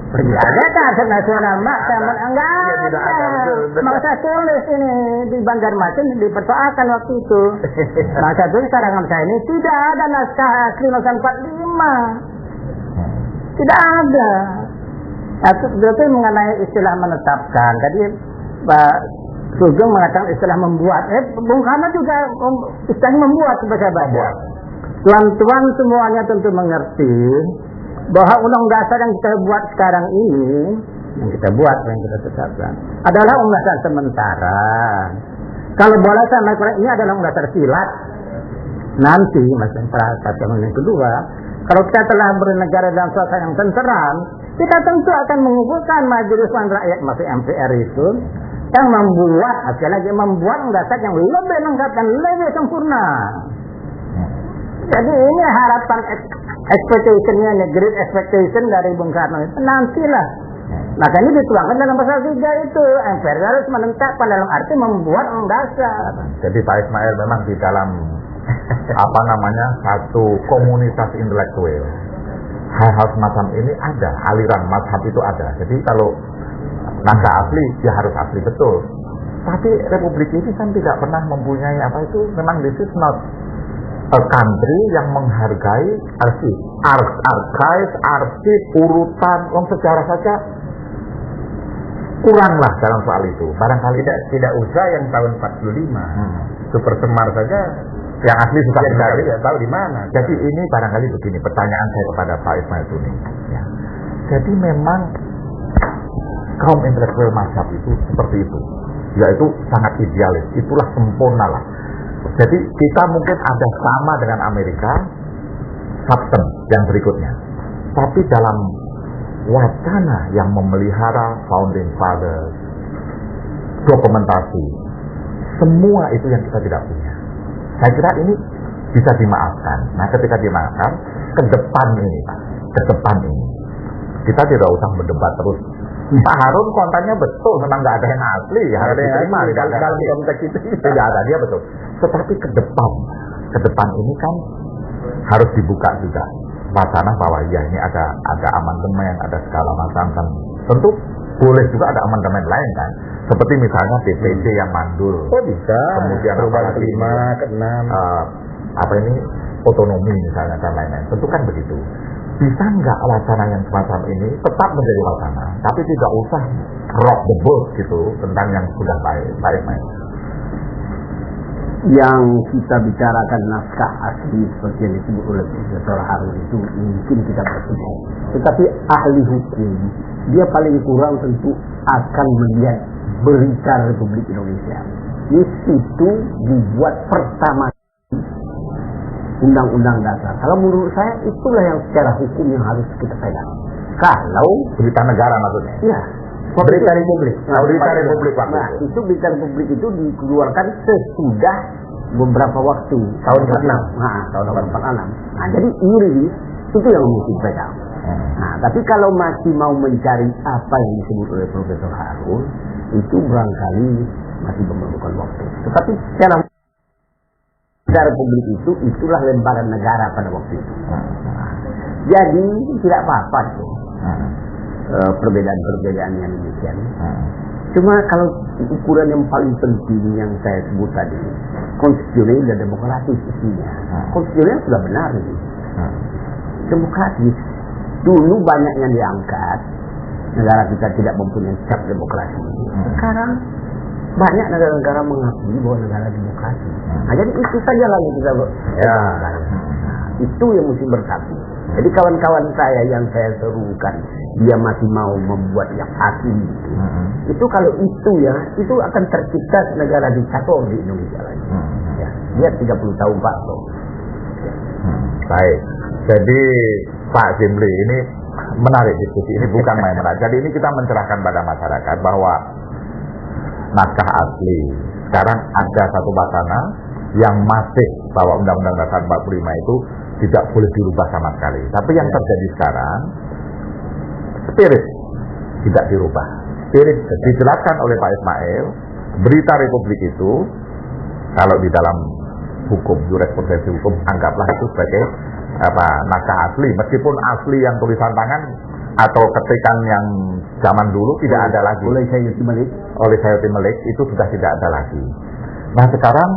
Pergi aja ke Arsip Nasional, Mbak. Enggak tidak ada. ada. Mau saya tulis ini di Banjarmasin dipersoalkan waktu itu. Nah, saya tulis karangan saya ini tidak ada naskah asli Undang 45. Tidak ada. Nah, itu mengenai istilah menetapkan. Tadi Pak Sugeng mengatakan istilah membuat. Bung Karno juga istilahnya membuat sebagai baca. Tuan-tuan semuanya tentu mengerti bahwa undang dasar yang kita buat sekarang ini, yang kita tetapkan, adalah undang dasar sementara. Kalau boleh saya mengatakan ini adalah undang dasar silat. Nanti, maksudnya peraturan yang kedua, kalau kita telah bernegara dalam suasana yang tenteram, kita tentu akan mengumpulkan majelis rakyat, maksud MPR itu, yang membuat, sekali lagi membuat undang dasar yang lebih lengkap dan lebih sempurna. Jadi ini harapan expectation-nya, great expectation dari Bung Karno itu nantilah. Maka ini dituangkan dalam pasal 3 itu, MPR harus menetapkan dalam arti membuat dasar. Jadi Pak Ismail memang di dalam satu komunitas intelektual, hal-hal semacam ini ada, aliran mazhab itu ada. Jadi kalau naskah asli, ya harus asli betul. Tapi Republik ini kan tidak pernah mempunyai memang this is not a country yang menghargai arsip, urutan, sejarah saja kuranglah dalam soal itu. Barangkali tidak usah yang tahun 45. Super Semar saja yang asli susah dicari, ya tahu di mana. Jadi ini barangkali begini, pertanyaan saya kepada Pak Ismail Tuni. Ya. Jadi memang kaum intelektual mazhab itu seperti itu, yaitu sangat idealis, itulah sempurna lah. Jadi kita mungkin ada sama dengan Amerika, substance yang berikutnya. Tapi dalam wacana yang memelihara founding fathers, dokumentasi, semua itu yang kita tidak punya. Saya kira ini bisa dimaafkan. Nah, ketika dimaafkan, ke depan ini Pak, ke depan ini kita tidak usah berdebat terus. Pak Harun kontennya betul, memang nggak ada yang asli, harus diterima dalam konteks itu. Tidak ada, dia betul. Tetapi ke depan ini kan harus dibuka juga wacana bahwa ya ini ada amandemen, ada segala macam kan. Tentu boleh juga ada amandemen lain kan. Seperti misalnya DPD yang mandul. Oh bisa. Kemudian perubahan kelima, keenam. Apa ini otonomi misalnya dan lain-lain. Tentu kan begitu. Bisa nggak wacana yang semacam ini tetap menjadi wacana, tapi tidak usah rock the boat gitu tentang yang sudah baik. Yang kita bicarakan naskah asli seperti yang disebut oleh Profesor Harun itu mungkin kita bersetuju. Tetapi ahli hukum dia paling kurang tentu akan melihat berita Republik Indonesia. Di situ dibuat pertama Undang-Undang Dasar. Kalau menurut saya itulah yang secara hukum yang harus kita pegang. Kalau Berita negara maksudnya. ya Berita Republik. Nah, Berita Republik waktu nah, itu. itu Berita Republik itu dikeluarkan sesudah beberapa waktu Tahun 46. tahun 46. Nah, jadi iris itu yang mesti pegang. Nah, tapi kalau masih mau mencari apa yang disebut oleh Profesor Harun, itu barangkali masih memerlukan waktu. Tetapi secara Republik itulah lembaran negara pada waktu itu. Jadi tidak apa-apa tuh perbedaan-perbedaan yang demikian. Cuma kalau ukuran yang paling penting yang saya sebut tadi, konstitusional dan demokratis isinya. Konstitusional sudah benar ini. Demokratis dulu banyak yang diangkat, negara kita tidak mempunyai cap demokrasi. Sekarang banyak negara-negara mengakui bahwa negara demokrasi. Nah, jadi itu saja lagi kita itu yang mesti bersatu. Jadi kawan-kawan saya yang saya serukan, dia masih mau membuat yang asli itu kalau itu ya, itu akan tercipta negara diktator di Indonesia lagi. Ya, lihat 30 tahun Pak. Baik. Jadi Pak Jimli ini menarik diskusi. Ini bukan main-main. Jadi ini kita mencerahkan pada masyarakat bahwa naskah asli sekarang ada satu wacana yang masih bahwa Undang-Undang Dasar 45 itu tidak boleh dirubah sama sekali. Tapi yang terjadi sekarang, spirit tidak dirubah. Spirit dijelaskan oleh Pak Ismail, Berita Republik itu kalau di dalam hukum, jurisprudensi hukum, anggaplah itu sebagai naskah asli, meskipun asli yang tulisan tangan atau ketikan yang zaman dulu tidak ada lagi. Oleh Sayuti Melik itu sudah tidak ada lagi. Nah sekarang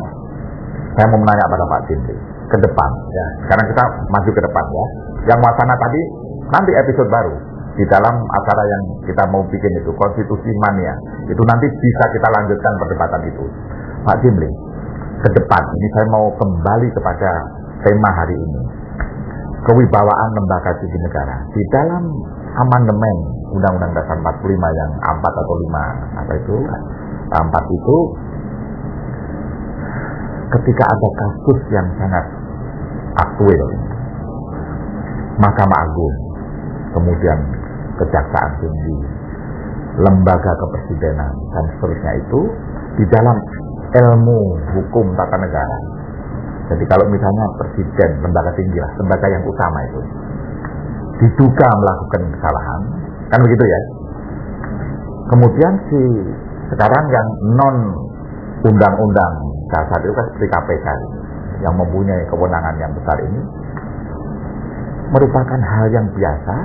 saya mau menanya pada Pak Jimli ke depan ya. Sekarang kita maju ke depan ya. Yang wacana tadi nanti episode baru di dalam acara yang kita mau bikin itu Konstitusi Mania. Itu nanti bisa kita lanjutkan perdebatan itu. Pak Jimli, ke depan ini saya mau kembali kepada tema hari ini. Kewibawaan lembaga tinggi negara. Di dalam amandemen Undang-Undang Dasar 45 yang 4 atau 5 4 itu ketika ada kasus yang sangat aktual, Mahkamah Agung, kemudian Kejaksaan Tinggi, lembaga kepresidenan dan seterusnya itu di dalam ilmu hukum tata negara. Jadi kalau misalnya presiden, lembaga tinggi lah, lembaga yang utama itu diduga melakukan kesalahan, kan begitu ya. Kemudian sekarang yang non undang-undang dasar itu kan seperti KPK yang mempunyai kewenangan yang besar ini merupakan hal yang biasa,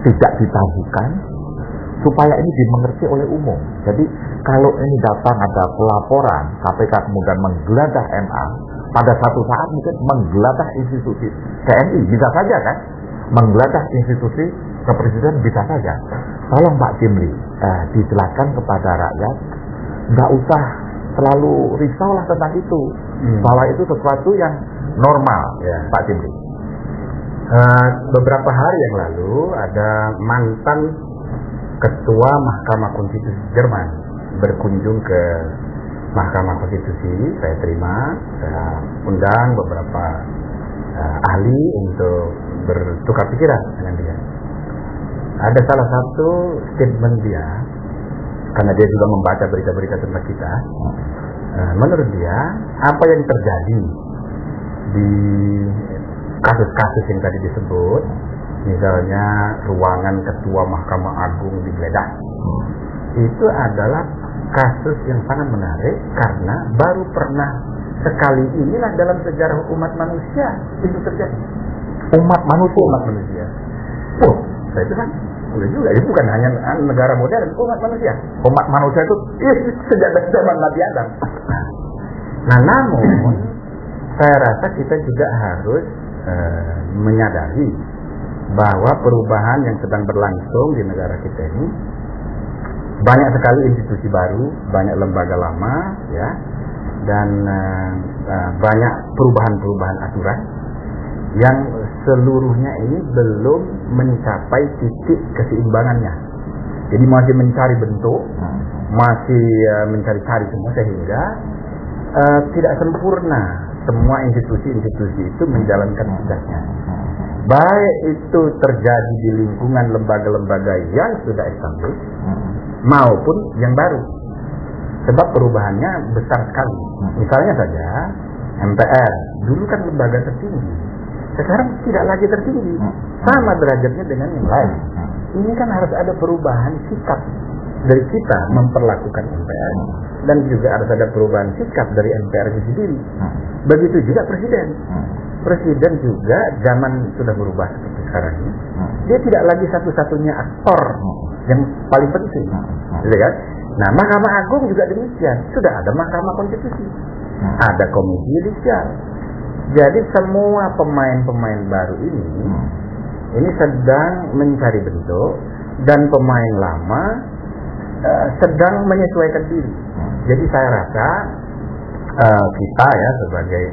tidak ditabukan supaya ini dimengerti oleh umum. Jadi kalau ini datang ada pelaporan KPK kemudian menggeledah MA, pada satu saat mungkin menggeledah institusi TNI bisa saja kan, menggeledah institusi kepresidenan bisa saja. Tolong Pak Jimli dijelaskan kepada rakyat, nggak usah terlalu risaulah tentang itu, bahwa itu sesuatu yang normal ya, Pak Jimli. Beberapa hari yang lalu ada mantan Ketua Mahkamah Konstitusi Jerman berkunjung ke Mahkamah Konstitusi. Saya terima, saya undang beberapa ahli untuk bertukar pikiran dengan dia. Ada salah satu statement dia, karena dia juga membaca berita-berita tentang kita. Menurut dia, apa yang terjadi di kasus-kasus yang tadi disebut, misalnya ruangan Ketua Mahkamah Agung digeledah, itu adalah kasus yang sangat menarik karena baru pernah sekali inilah dalam sejarah umat manusia itu terjadi. Umat manusia. Oh, saya itu kan udah juga, itu bukan hanya negara modern, umat manusia. Umat manusia itu Sejak dari zaman Nabi Adam. Nah, namun saya rasa kita juga harus menyadari bahwa perubahan yang sedang berlangsung di negara kita ini, banyak sekali institusi baru, banyak lembaga lama, ya, dan banyak perubahan-perubahan aturan yang seluruhnya ini belum mencapai titik keseimbangannya. Jadi masih mencari bentuk, masih mencari-cari semua, sehingga tidak sempurna semua institusi-institusi itu menjalankan tugasnya. Baik itu terjadi di lingkungan lembaga-lembaga yang sudah established maupun yang baru. Sebab perubahannya besar sekali. Misalnya saja MPR, dulu kan lembaga tertinggi, sekarang tidak lagi tertinggi, sama derajatnya dengan yang lain. Ini kan harus ada perubahan sikap dari kita memperlakukan MPR, dan juga harus ada perubahan sikap dari MPR itu sendiri. Begitu juga presiden. Presiden juga zaman sudah berubah seperti sekarang ini. Dia tidak lagi satu-satunya aktor yang paling penting, gitu kan? Nah, Mahkamah Agung juga demikian. Sudah ada Mahkamah Konstitusi, ada Komisi Yudisial. Jadi semua pemain-pemain baru ini sedang mencari bentuk, dan pemain lama sedang menyesuaikan diri. Jadi saya rasa kita ya sebagai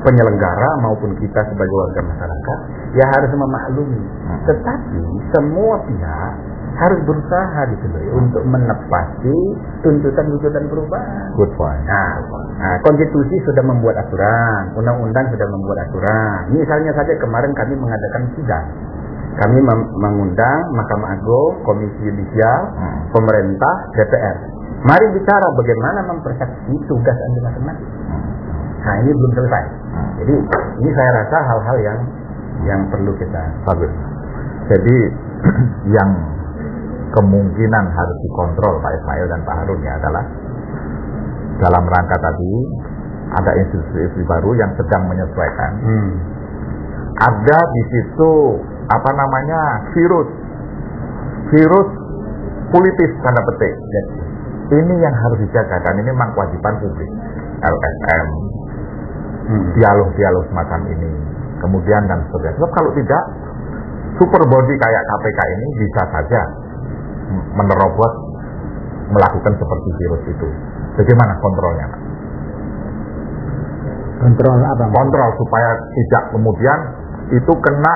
penyelenggara maupun kita sebagai warga masyarakat ya harus memaklumi. Tetapi semua pihak harus berusaha gitu loh, untuk menepati tuntutan-tuntutan perubahan. good point. Nah, konstitusi sudah membuat aturan, undang-undang sudah membuat aturan. Misalnya saja kemarin kami mengadakan sidang. Kami mengundang Mahkamah Agung, Komisi Yudisial, pemerintah, DPR. Mari bicara bagaimana mempersepsi tugas anda masing-masing. Nah, ini belum selesai. Jadi ini saya rasa hal-hal yang perlu kita Bagus. Jadi yang kemungkinan harus dikontrol Pak Ismail dan Pak Harun ya adalah dalam rangka tadi ada institusi baru yang sedang menyesuaikan. Ada di situ virus politis tanda petik. Ini yang harus dijaga, dan ini memang kewajiban publik. LSM, dialog-dialog semacam ini, kemudian dan sebagainya. Sebab kalau tidak, super body kayak KPK ini bisa saja menerobos, melakukan seperti virus itu. Bagaimana kontrolnya, Pak? Kontrol apa? Kontrol supaya tidak kemudian itu kena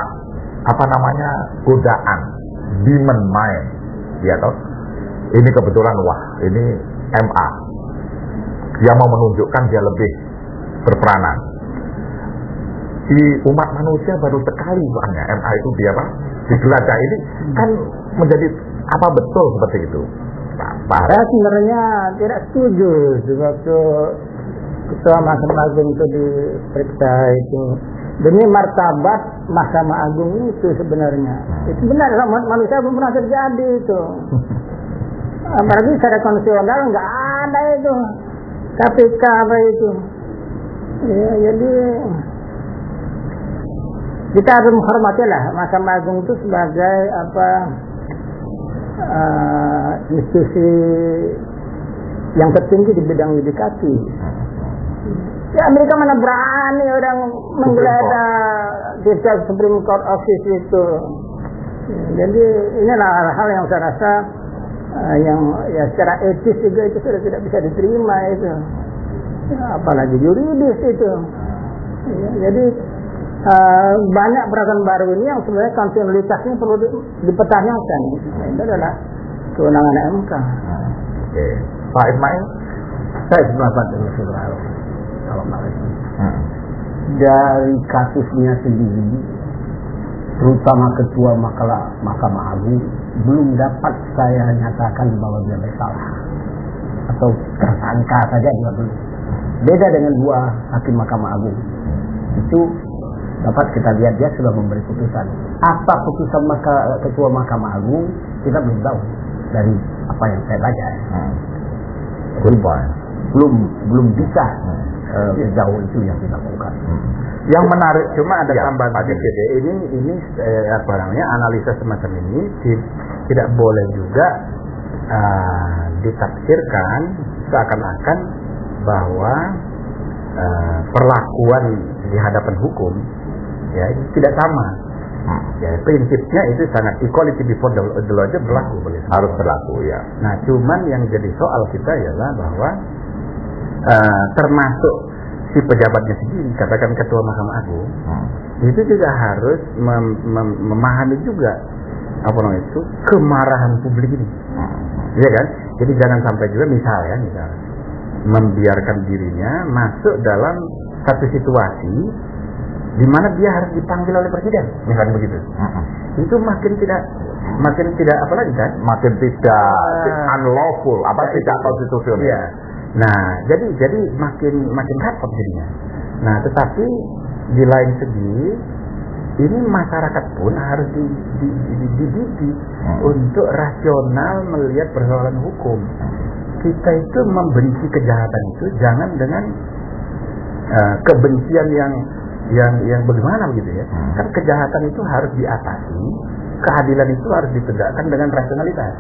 godaan, demand mind, ya toh. Ini kebetulan ini MA, dia mau menunjukkan dia lebih berperanan. Di umat manusia baru sekali soalnya MA itu dia digelajah, ini kan menjadi apa betul seperti itu, Pak? Saya sebenarnya tidak setuju waktu Ketua Mahkamah Agung itu diperiksa itu. Demi martabat Mahkamah Agung itu sebenarnya. Itu benar, manusia belum pernah terjadi itu. Apalagi secara konstitusional nggak ada itu KPK apa itu. Ya, jadi kita harus menghormati lah Mahkamah Agung itu sebagai institusi yang tertinggi di bidang yudikasi. Ya, Amerika mana berani orang menggeledah di Supreme Court Office itu. Jadi inilah hal-hal yang saya rasa yang ya secara etis juga itu sudah tidak bisa diterima itu. Ya, apalagi yuridis itu. Ya, jadi banyak peraturan baru ini yang sebenarnya konstitusionalitasnya perlu dipertanyakan. Itu adalah kewenangan MK. Oke. Pak Ismail, Saya sependapat dengan saudara. Kalau dari kasusnya sendiri, terutama Ketua Mahkamah Agung, belum dapat saya nyatakan bahwa dia bersalah atau tersangka saja, dia belum. Beda dengan dua hakim Mahkamah Agung. itu dapat kita lihat dia sudah memberi putusan. Apa putusan Ketua Mahkamah Agung kita belum tahu dari apa yang saya baca. Good point. Belum bisa sejauh itu yang dilakukan. Yang menarik Cuma ada ya, tambahan Pak sedikit ya. Ini apa namanya, analisa semacam ini tidak boleh juga ditafsirkan seakan-akan bahwa perlakuan di hadapan hukum ya itu tidak sama. Ya, prinsipnya itu sangat equality before the law aja berlaku, harus berlaku ya. Nah, cuman yang jadi soal kita ialah bahwa termasuk si pejabatnya sendiri, katakan Ketua Mahkamah Agung, itu juga harus memahami juga apa namanya itu kemarahan publik ini, ya kan? Jadi jangan sampai juga misalnya membiarkan dirinya masuk dalam satu situasi di mana dia harus dipanggil oleh presiden, misalnya begitu. Itu makin tidak apa lagi kan? Makin tidak unlawful, tidak konstitusional. Iya. Nah, jadi makin repot jadinya. Nah, tetapi di lain segi ini masyarakat pun harus dididik untuk rasional melihat persoalan hukum. Kita itu membenci kejahatan itu jangan dengan kebencian yang bagaimana begitu ya. Kan kejahatan itu harus diatasi, keadilan itu harus ditegakkan dengan rasionalitas.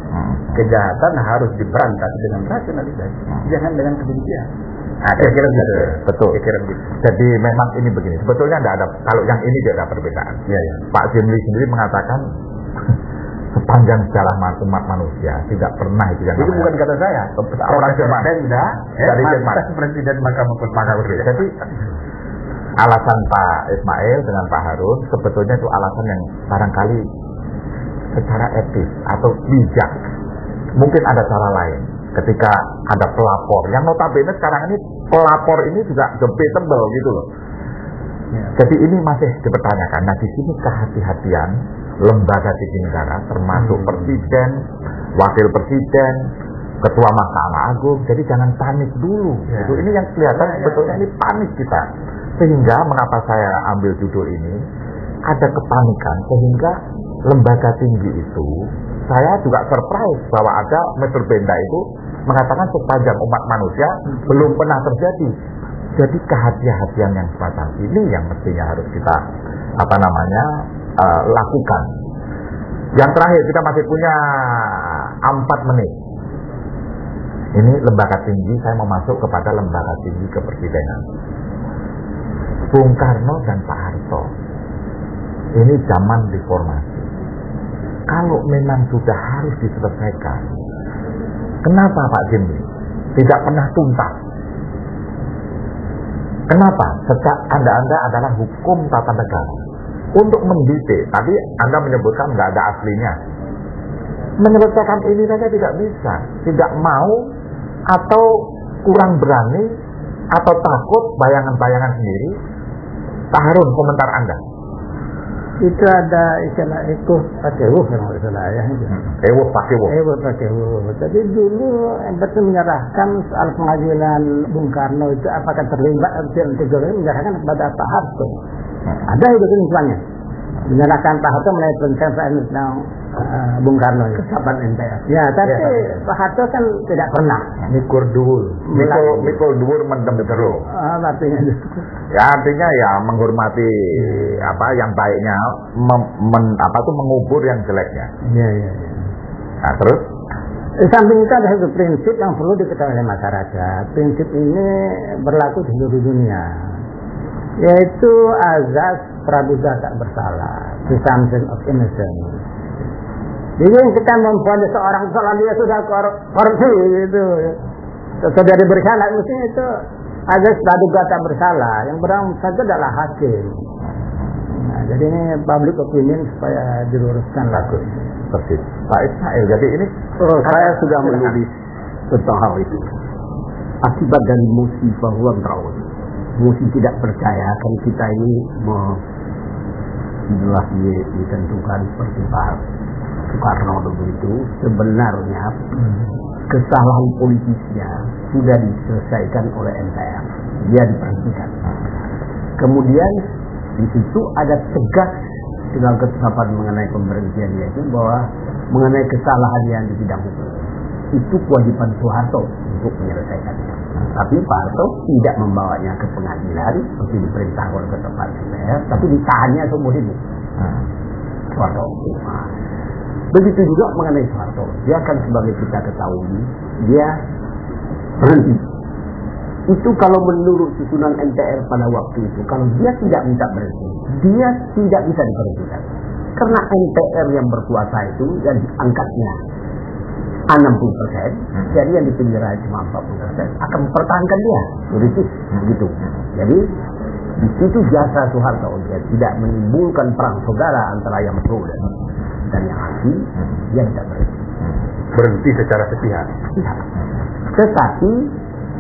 Kejahatan harus diberantas dengan rasionalitas, jangan dengan kebencian. Kira-kira gitu. Betul. Kira-kira gitu. Jadi memang ini begini. Sebetulnya tidak ada. Kalau yang ini tidak ada perbedaan. Ya, ya. Pak Jimli sendiri mengatakan sepanjang sejarah umat manusia tidak pernah itu yang Itu namanya. bukan kata saya. Orang Jerman. Dari Jerman. Presiden Mahkamah Konstitusi. Jadi alasan Pak Ismail dengan Pak Harun sebetulnya itu alasan yang barangkali secara etis atau bijak. Mungkin ada cara lain. Ketika ada pelapor, yang notabene sekarang ini pelapor ini juga debatable gitu loh. Ya. Jadi ini masih dipertanyakan. Nah di sini kehati-hatian lembaga tinggi negara, termasuk presiden, wakil presiden, ketua Mahkamah Agung. Jadi jangan panik dulu. Ya. Gitu. Ini yang kelihatan sebetulnya ini panik kita. Sehingga mengapa saya ambil judul ini, ada kepanikan sehingga lembaga tinggi itu, saya juga surprise bahwa ada Mr. Benda itu mengatakan sepanjang umat manusia belum pernah terjadi. Jadi kehati-hatian yang semacam ini yang mestinya harus kita lakukan. Yang terakhir kita masih punya 4 menit. Ini lembaga tinggi, saya mau masuk kepada lembaga tinggi kepresidenan. Bung Karno dan Pak Harto. Ini zaman reformasi. Kalau memang sudah harus diselesaikan, kenapa Pak Jimli tidak pernah tuntas? Kenapa? Sejak Anda adalah hukum tata negara. Untuk mendidik, tadi Anda menyebutkan nggak ada aslinya. Menyelesaikan ini saja tidak bisa. Tidak mau, atau kurang berani, atau takut bayangan-bayangan sendiri. Pak Harun, komentar Anda. Itu ada istilah ekuh pakewuh yang salah ya. Ewuh pakewuh. Ekuh pakewuh. Jadi dulu betul menyerahkan soal pengadilan Bung Karno itu apakah terlibat atau tidak, menyerahkan kepada Pak Harto. Ada itu kesimpulannya. Menyerahkan Pak Harto melalui perintah Bung Karno itu. Kesabaran MPR. Ya, tapi Pak Harto kan tidak pernah. Mikul dhuwur mendem jero. Artinya Ya artinya ya menghormati yang baiknya, mengubur yang jeleknya. Iya. Nah terus? Di samping itu ada satu prinsip yang perlu diketahui oleh masyarakat. Prinsip ini berlaku di seluruh dunia, yaitu azas praduga tak bersalah, presumption of innocence. Jadi kita mempunyai seorang salah dia sudah korupsi gitu, sudah diberi salah, mestinya itu azas praduga tak bersalah. Yang berang saja adalah hakim. Nah, jadi ini public opinion supaya diluruskan laku. Persis. Pak Ismail, jadi ini saya sudah menulis tentang hal itu. Akibat dari musibah World Drought, musibah tidak percaya kan kita ini jelas ditentukan seperti Pak Soekarno begitu. Sebenarnya kesalahan politisnya sudah diselesaikan oleh MPR. Dia diperhentikan. Kemudian di situ ada tegas dengan ketetapan mengenai pemberhentian yaitu bahwa mengenai kesalahan yang di bidang hukum itu kewajiban Soeharto untuk menyelesaikannya. Tapi Pak Harto tidak membawanya ke pengadilan seperti diperintah oleh Ketua MPR, tapi ditahannya seumur hidup. Soeharto. Begitu juga mengenai Soeharto, dia kan sebagai kita ketahui dia berhenti. Itu kalau menurut susunan MPR pada waktu itu, kalau dia tidak minta berhenti, dia tidak bisa diberhentikan. Karena MPR yang berkuasa itu yang diangkatnya 60%, jadi yang dipilih rakyat cuma 40%, akan mempertahankan dia, politis begitu. Jadi di situ jasa Soeharto, dia tidak menimbulkan perang saudara antara yang pro dan yang anti, dia tidak berhenti secara sepihak. Tetapi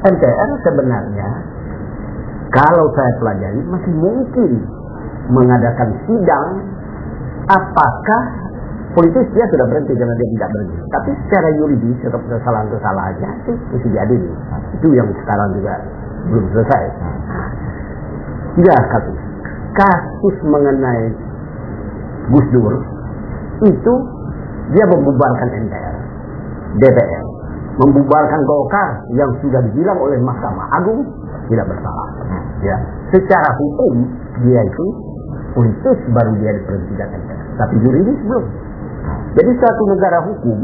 MPR sebenarnya kalau saya pelajari masih mungkin mengadakan sidang apakah politis dia sudah berhenti karena dia tidak berhenti. Tapi secara yuridis atau kesalahan-kesalahannya itu mesti diadili. Itu yang sekarang juga belum selesai. Tiga kasus mengenai Gus Dur itu dia membubarkan MPR, DPR, membubarkan Golkar yang sudah dibilang oleh Mahkamah Agung tidak bersalah. Ya, secara hukum dia itu politis baru dia diberhentikan MPR, tapi yuridis belum. Jadi suatu negara hukum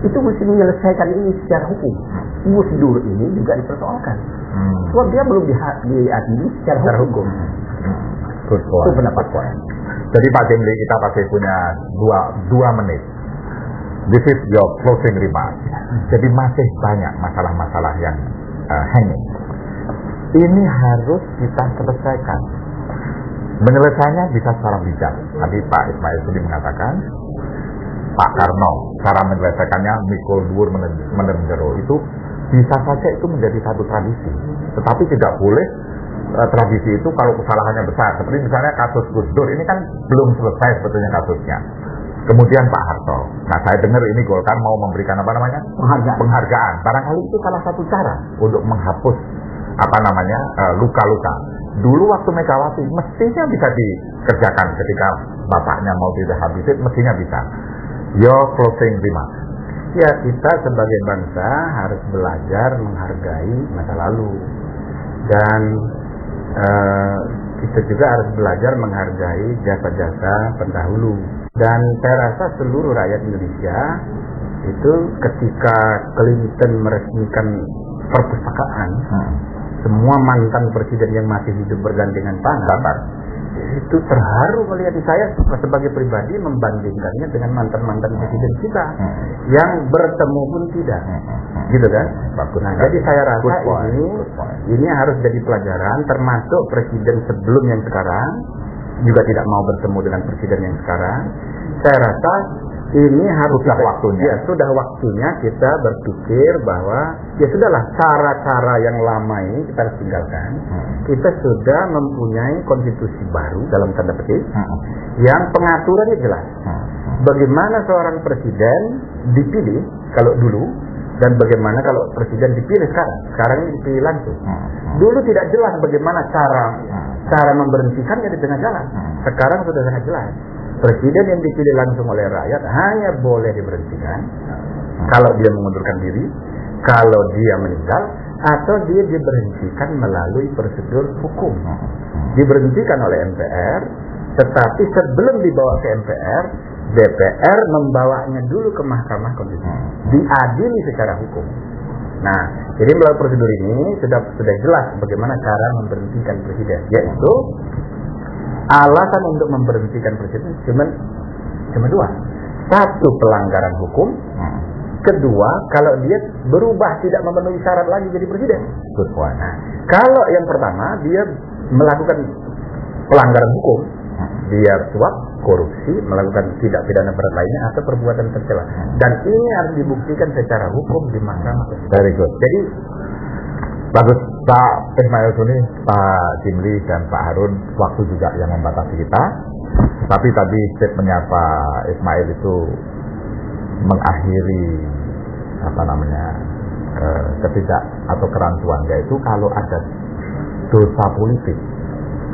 itu mesti menyelesaikan ini secara hukum. Gus Dur ini juga dipersoalkan. Sebab dia belum diadili secara hukum. Itu pendapat saya. Jadi Pak Jemli, kita pasti punya dua menit. This is your closing remark. Jadi masih banyak masalah-masalah yang hanging. Ini harus kita selesaikan. Menyelesaikannya bisa secara bijak. Tadi Pak Ismail Sudi mengatakan, Pak Karno, cara menyelesaikannya mikul dhuwur mendem jero, itu bisa saja itu menjadi satu tradisi. Tetapi tidak boleh tradisi itu kalau kesalahannya besar. Seperti misalnya kasus Gus Dur, ini kan belum selesai sebetulnya kasusnya. Kemudian Pak Harto. Nah, saya dengar ini Golkar mau memberikan apa namanya? Penghargaan. Barangkali itu salah satu cara untuk menghapus luka-luka. Dulu waktu Megawati mestinya bisa dikerjakan ketika bapaknya mau direhabilit, mestinya bisa. Your closing remark. Ya, kita sebagai bangsa harus belajar menghargai masa lalu. Dan kita juga harus belajar menghargai jasa-jasa pendahulu. Dan saya rasa seluruh rakyat Indonesia itu ketika Clinton meresmikan perpustakaan, semua mantan presiden yang masih hidup bergandengan tangan, itu terharu melihat. Saya sebagai pribadi membandingkannya dengan mantan-mantan presiden kita yang bertemu pun tidak, gitu kan? Nah, jadi saya rasa ini harus jadi pelajaran, termasuk presiden sebelum yang sekarang juga tidak mau bertemu dengan presiden yang sekarang. Saya rasa ini harus sudah waktunya kita berpikir bahwa ya sudahlah, cara-cara yang lama ini kita harus tinggalkan. Kita sudah mempunyai konstitusi baru dalam tanda petik yang pengaturannya jelas. Bagaimana seorang presiden dipilih kalau dulu dan bagaimana kalau presiden dipilih sekarang. Sekarang ini dipilih langsung. Dulu tidak jelas bagaimana cara memberhentikannya di tengah jalan. Sekarang sudah sangat jelas. Presiden yang dipilih langsung oleh rakyat hanya boleh diberhentikan kalau dia mengundurkan diri, kalau dia meninggal, atau dia diberhentikan melalui prosedur hukum. Diberhentikan oleh MPR, tetapi sebelum dibawa ke MPR, DPR membawanya dulu ke Mahkamah Konstitusi, diadili secara hukum. Nah, jadi melalui prosedur ini sudah jelas bagaimana cara memberhentikan presiden, yaitu alasan untuk memberhentikan presiden cuma dua. Satu, pelanggaran hukum. Kedua, kalau dia berubah tidak memenuhi syarat lagi jadi presiden. Nah, kalau yang pertama dia melakukan pelanggaran hukum, dia suap, korupsi, melakukan tindak pidana berat lainnya atau perbuatan tercela. Dan ini harus dibuktikan secara hukum di Mahkamah Konstitusi. Very good. Jadi bagus Pak Ismail Suni, Pak Jimli dan Pak Harun, waktu juga yang membatasi kita. Tapi tadi statementnya Pak Ismail itu mengakhiri kerancuan, yaitu kalau ada dosa politik.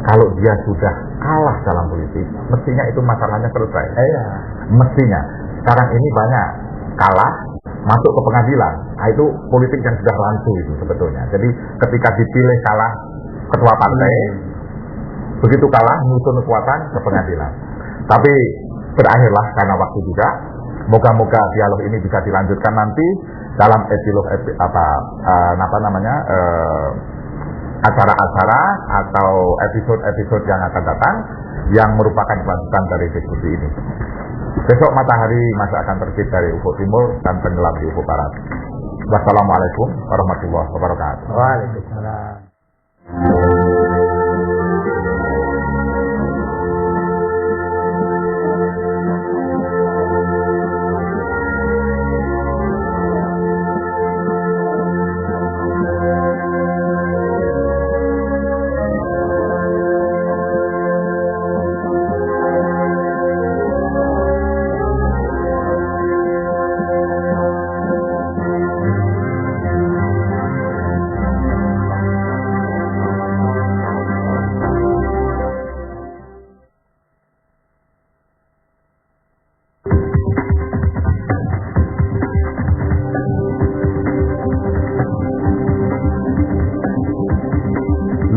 Kalau dia sudah kalah dalam politik, mestinya itu masalahnya selesai. Iya. Mestinya. Sekarang ini banyak kalah, masuk ke pengadilan. Nah, itu politik yang sudah rancu itu sebetulnya. Jadi ketika dipilih kalah ketua partai, begitu kalah nyusun kekuatan ke pengadilan. Tapi berakhirlah karena waktu juga. Moga-moga dialog ini bisa dilanjutkan nanti dalam acara-acara atau episode-episode yang akan datang yang merupakan kelanjutan dari diskusi ini. Besok matahari masih akan terbit dari ufuk timur dan tenggelam di ufuk barat. Wassalamualaikum warahmatullahi wabarakatuh. Waalaikumsalam.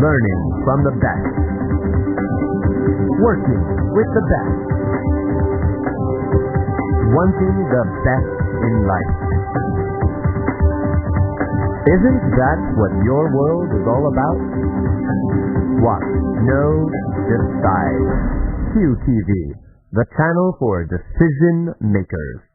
Learning from the best. Working with the best. Wanting the best in life. Isn't that what your world is all about? Watch, know, decide. QTV, the channel for decision makers.